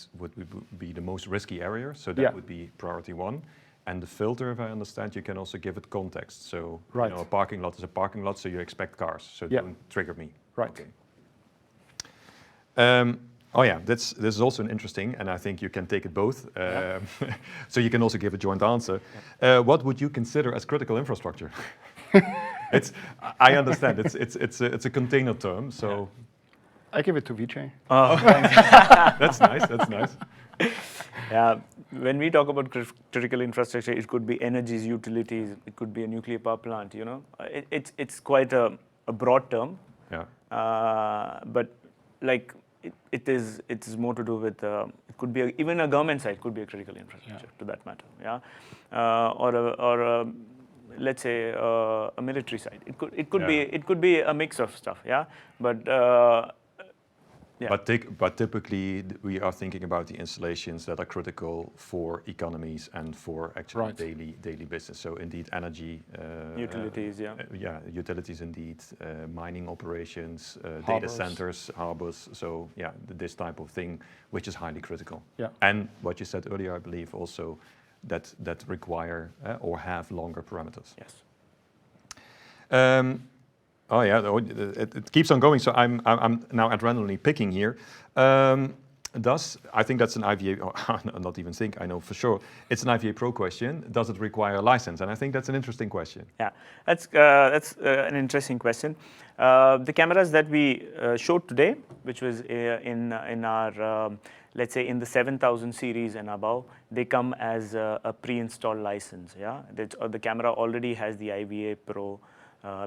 [SPEAKER 1] be the most risky area? So that would be priority 1. And the filter, if I understand, you can also give it context. So you know, a parking lot is a parking lot, so you expect cars. So don't trigger me.
[SPEAKER 2] Right.
[SPEAKER 1] Okay. Oh yeah, this is also an interesting, and I think you can take it both. So you can also give a joint answer. What would you consider as critical infrastructure? I understand it's a container term. So
[SPEAKER 2] I give it to Vijay.
[SPEAKER 3] Oh, thanks.
[SPEAKER 1] That's nice. That's nice.
[SPEAKER 3] Yeah, when we talk about critical infrastructure, it could be energies, utilities, it could be a nuclear power plant. You know, it's quite a broad term.
[SPEAKER 1] Yeah.
[SPEAKER 3] But like it's more to do with it could be even a government side could be a critical infrastructure to that matter. Yeah, or let's say a military side. It could be a mix of stuff. Yeah, but. Yeah.
[SPEAKER 1] But typically, we are thinking about the installations that are critical for economies and for actually daily business. So indeed, energy,
[SPEAKER 3] utilities,
[SPEAKER 1] utilities indeed, mining operations, data centers, harbors. So yeah, this type of thing, which is highly critical. Yeah. And what you said earlier, I believe, also that require or have longer parameters.
[SPEAKER 3] Yes.
[SPEAKER 1] Oh yeah, it keeps on going. So I'm now adrenaline picking here. I think that's an IVA? Not even think. I know for sure it's an IVA Pro question. Does it require a license? And I think that's an interesting question.
[SPEAKER 3] Yeah, that's an interesting question. The cameras that we showed today, which was in our let's say in the 7000 series and above, they come as a pre-installed license. Yeah, the camera already has the IVA Pro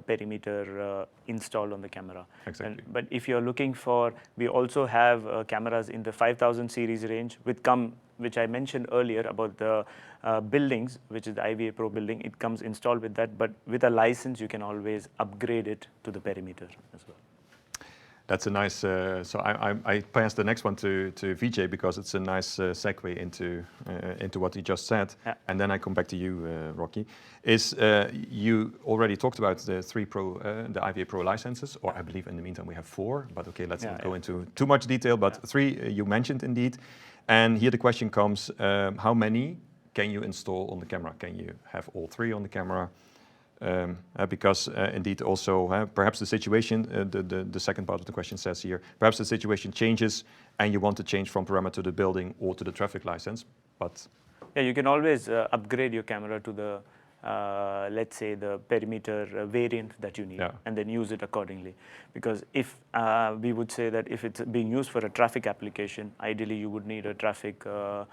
[SPEAKER 3] perimeter installed on the camera.
[SPEAKER 1] Exactly.
[SPEAKER 3] But if you're looking for, we also have cameras in the 5000 series range, which I mentioned earlier about the buildings, which is the IVA Pro building. It comes installed with that, but with a license, you can always upgrade it to the perimeter as well.
[SPEAKER 1] That's a nice, so I pass the next one to Vijay because it's a nice segue into what he just said. Yeah. And then I come back to you, Rocky. You already talked about the 3 Pro, the IVA Pro licenses, or I believe in the meantime we have 4, but okay, let's not go into too much detail, but 3 you mentioned indeed. And here the question comes, how many can you install on the camera? Can you have all 3 on the camera? Because indeed also perhaps the situation, the second part of the question says here, perhaps the situation changes and you want to change from parameter to the building or to the traffic license, but...
[SPEAKER 3] Yeah, you can always upgrade your camera to the, let's say, the perimeter variant that you need, and then use it accordingly. Because if we would say that if it's being used for a traffic application, ideally you would need a traffic a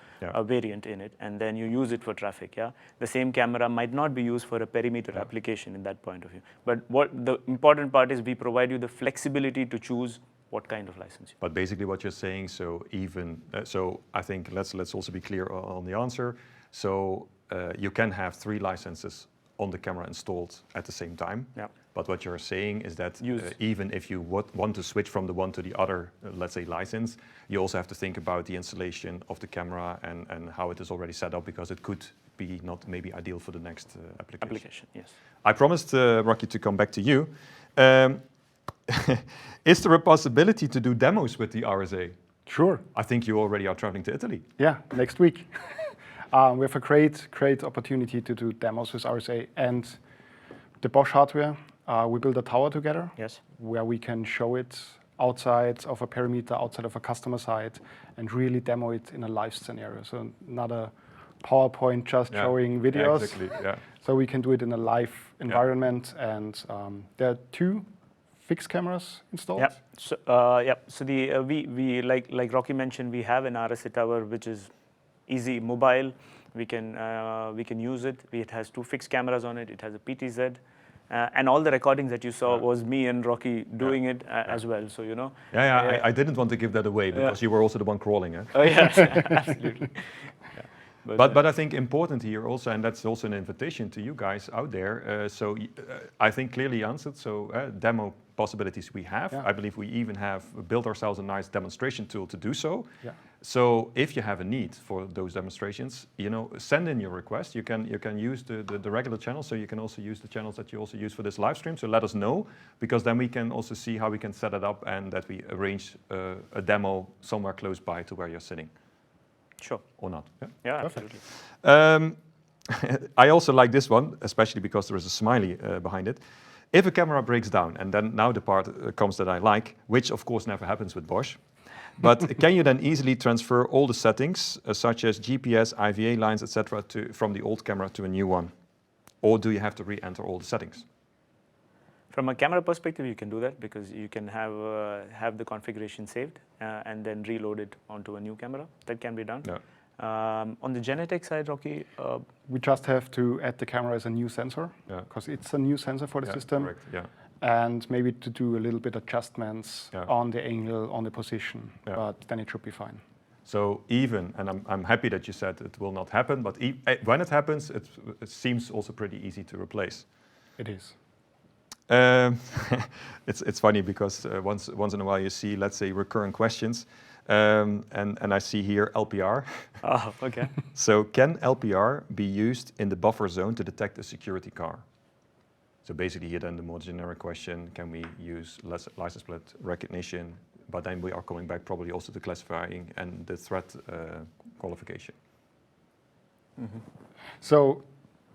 [SPEAKER 3] variant in it, and then you use it for traffic. Yeah, the same camera might not be used for a perimeter application in that point of view. But what the important part is, we provide you the flexibility to choose what kind of license.
[SPEAKER 1] But basically what you're saying, so even, so I think let's also be clear on the answer. So you can have 3 licenses on the camera installed at the same time. Yeah. But what you're saying is that even if you want to switch from the one to the other, let's say license, you also have to think about the installation of the camera and how it is already set up, because it could be not maybe ideal for the next application.
[SPEAKER 3] Yes.
[SPEAKER 1] I promised Rocky to come back to you. Is there a possibility to do demos with the RSA?
[SPEAKER 2] Sure.
[SPEAKER 1] I think you already are traveling to Italy.
[SPEAKER 2] Yeah, next week. We have a great opportunity to do demos with RSA and the Bosch hardware. We build a tower together, where we can show it outside of a perimeter, outside of a customer site, and really demo it in a live scenario. So not a PowerPoint just showing videos.
[SPEAKER 1] Yeah, exactly. Yeah.
[SPEAKER 2] So we can do it in a live environment, and there are 2 fixed cameras installed.
[SPEAKER 3] Yeah. So So we like Rocky mentioned, we have an RSA tower which is easy mobile. We can use it. It has 2 fixed cameras on it. It has a PTZ, and all the recordings that you saw was me and Rocky doing it as well. So you know.
[SPEAKER 1] Yeah, I didn't want to give that away because you were also the one crawling.
[SPEAKER 3] Oh yes, absolutely.
[SPEAKER 1] But I think important here also, and that's also an invitation to you guys out there. I think clearly answered. So demo possibilities we have.
[SPEAKER 2] Yeah.
[SPEAKER 1] I believe we even have built ourselves a nice demonstration tool to do so.
[SPEAKER 2] Yeah.
[SPEAKER 1] So if you have a need for those demonstrations, send in your request. You can use the regular channels. So you can also use the channels that you also use for this live stream. So let us know, because then we can also see how we can set it up and that we arrange a demo somewhere close by to where you're sitting.
[SPEAKER 3] Sure.
[SPEAKER 1] Or not.
[SPEAKER 3] Yeah, absolutely.
[SPEAKER 1] I also like this one, especially because there is a smiley behind it. If a camera breaks down, and then now the part comes that I like, which of course never happens with Bosch, but can you then easily transfer all the settings, such as GPS, IVA lines, etc., from the old camera to a new one? Or do you have to re-enter all the settings?
[SPEAKER 3] From a camera perspective, you can do that, because you can have the configuration saved and then reload it onto a new camera. That can be done.
[SPEAKER 1] Yeah.
[SPEAKER 3] On the Genetec side, Rocky?
[SPEAKER 2] We just have to add the camera as a new sensor, because it's a new sensor for the system.
[SPEAKER 1] Correct. Yeah.
[SPEAKER 2] And maybe to do a little bit adjustments on the angle, on the position, but then it should be fine.
[SPEAKER 1] So even, and I'm happy that you said it will not happen, but when it happens, it seems also pretty easy to replace.
[SPEAKER 2] It is.
[SPEAKER 1] It's funny because once in a while you see, let's say, recurring questions, and I see here LPR.
[SPEAKER 3] Oh, okay.
[SPEAKER 1] So can LPR be used in the buffer zone to detect a security car? So basically here then the more generic question, can we use license plate recognition? But then we are coming back probably also to classifying and the threat qualification.
[SPEAKER 2] Mm-hmm. So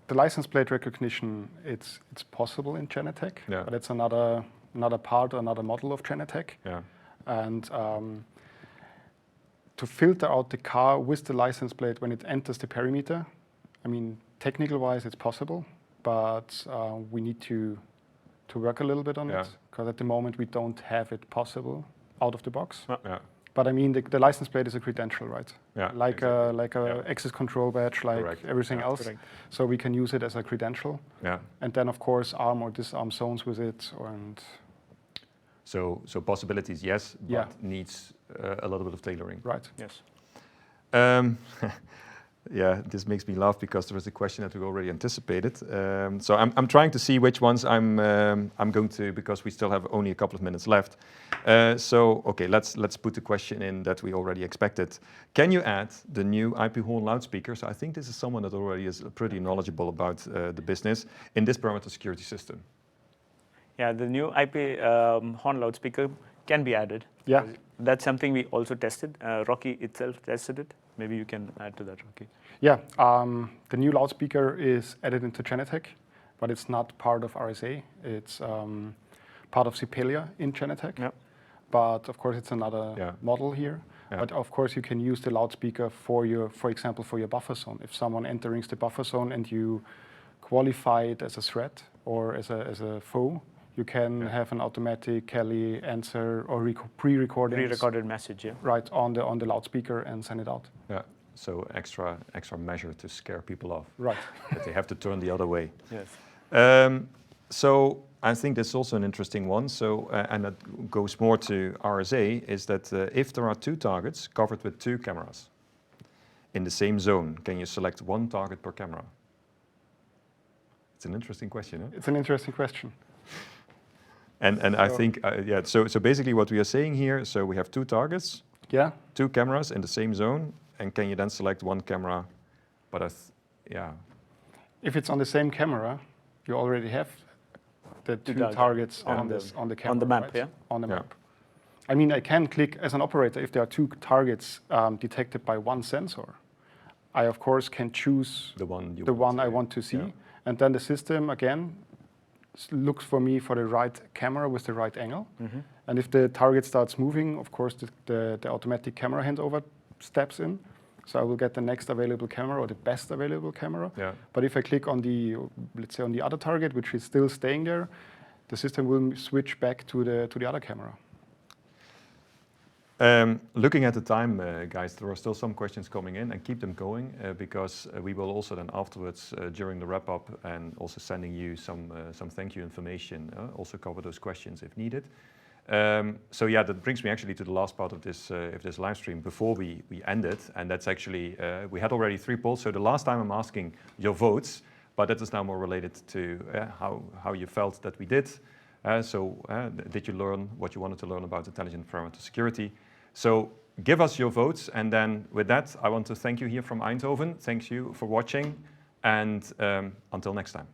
[SPEAKER 2] the license plate recognition, it's possible in Genetec, but it's another part, another model of Genetec.
[SPEAKER 1] Yeah.
[SPEAKER 2] And to filter out the car with the license plate when it enters the perimeter, I mean, technical-wise, it's possible, but we need to work a little bit on it, because at the moment we don't have it possible out of the box.
[SPEAKER 1] Yeah.
[SPEAKER 2] But I mean, the license plate is a credential, right?
[SPEAKER 1] Yeah,
[SPEAKER 2] like a access control badge, like everything else.
[SPEAKER 3] Correct.
[SPEAKER 2] So we can use it as a credential.
[SPEAKER 1] Yeah.
[SPEAKER 2] And then, of course, arm or disarm zones with it.
[SPEAKER 1] So possibilities, yes, but needs a little bit of tailoring.
[SPEAKER 2] Right.
[SPEAKER 3] Yes.
[SPEAKER 1] Yeah, this makes me laugh because there was a question that we already anticipated. So I'm trying to see which ones I'm going to, because we still have only a couple of minutes left. So okay, let's put the question in that we already expected. Can you add the new IP horn loudspeaker? So I think this is someone that already is pretty knowledgeable about the business in this perimeter security system.
[SPEAKER 3] Yeah, the new IP horn loudspeaker can be added.
[SPEAKER 2] Yeah.
[SPEAKER 3] That's something we also tested. Rocky itself tested it. Maybe you can add to that, Rocky.
[SPEAKER 2] Yeah, the new loudspeaker is added into Genetec, but it's not part of RSA. It's part of Sipelia in Genetec.
[SPEAKER 3] Yep.
[SPEAKER 2] But of course, it's another model here. Yeah. But of course, you can use the loudspeaker for example, for your buffer zone. If someone enters the buffer zone and you qualify it as a threat or as a foe, you can have an automatically answer or pre-recorded
[SPEAKER 3] message,
[SPEAKER 2] right on the loudspeaker and send it out.
[SPEAKER 1] Yeah. So extra measure to scare people off.
[SPEAKER 2] Right.
[SPEAKER 1] That they have to turn the other way.
[SPEAKER 3] Yes.
[SPEAKER 1] So I think that's also an interesting one. So and that goes more to RSA, is that if there are two targets covered with two cameras in the same zone, can you select one target per camera? It's an interesting question, huh?
[SPEAKER 2] It's an interesting question.
[SPEAKER 1] And I think, so basically what we are saying here, so we have two targets, two cameras in the same zone, and can you then select one camera? But
[SPEAKER 2] if it's on the same camera, you already have the two targets on the camera.
[SPEAKER 3] On the map,
[SPEAKER 2] right? On the map. I mean, I can click as an operator, if there are two targets detected by one sensor, I of course can choose the one I want to see. And then the system, again, looks for me for the right camera with the right angle. Mm-hmm. And if the target starts moving, of course, the automatic camera handover steps in. So I will get the next available camera or the best available camera. Yeah. But if I click on let's say on the other target, which is still staying there, the system will switch back to the other camera.
[SPEAKER 1] Looking at the time, guys, there are still some questions coming in, and keep them going because we will also then afterwards, during the wrap-up and also sending you some thank you information, also cover those questions if needed. So yeah, that brings me actually to the last part of this live stream before we end it, and that's actually, we had already 3 polls, so the last time I'm asking your votes, but that is now more related to how you felt that we did. Did you learn what you wanted to learn about intelligent perimeter security? So give us your votes, and then with that, I want to thank you here from Eindhoven. Thank you for watching, and until next time.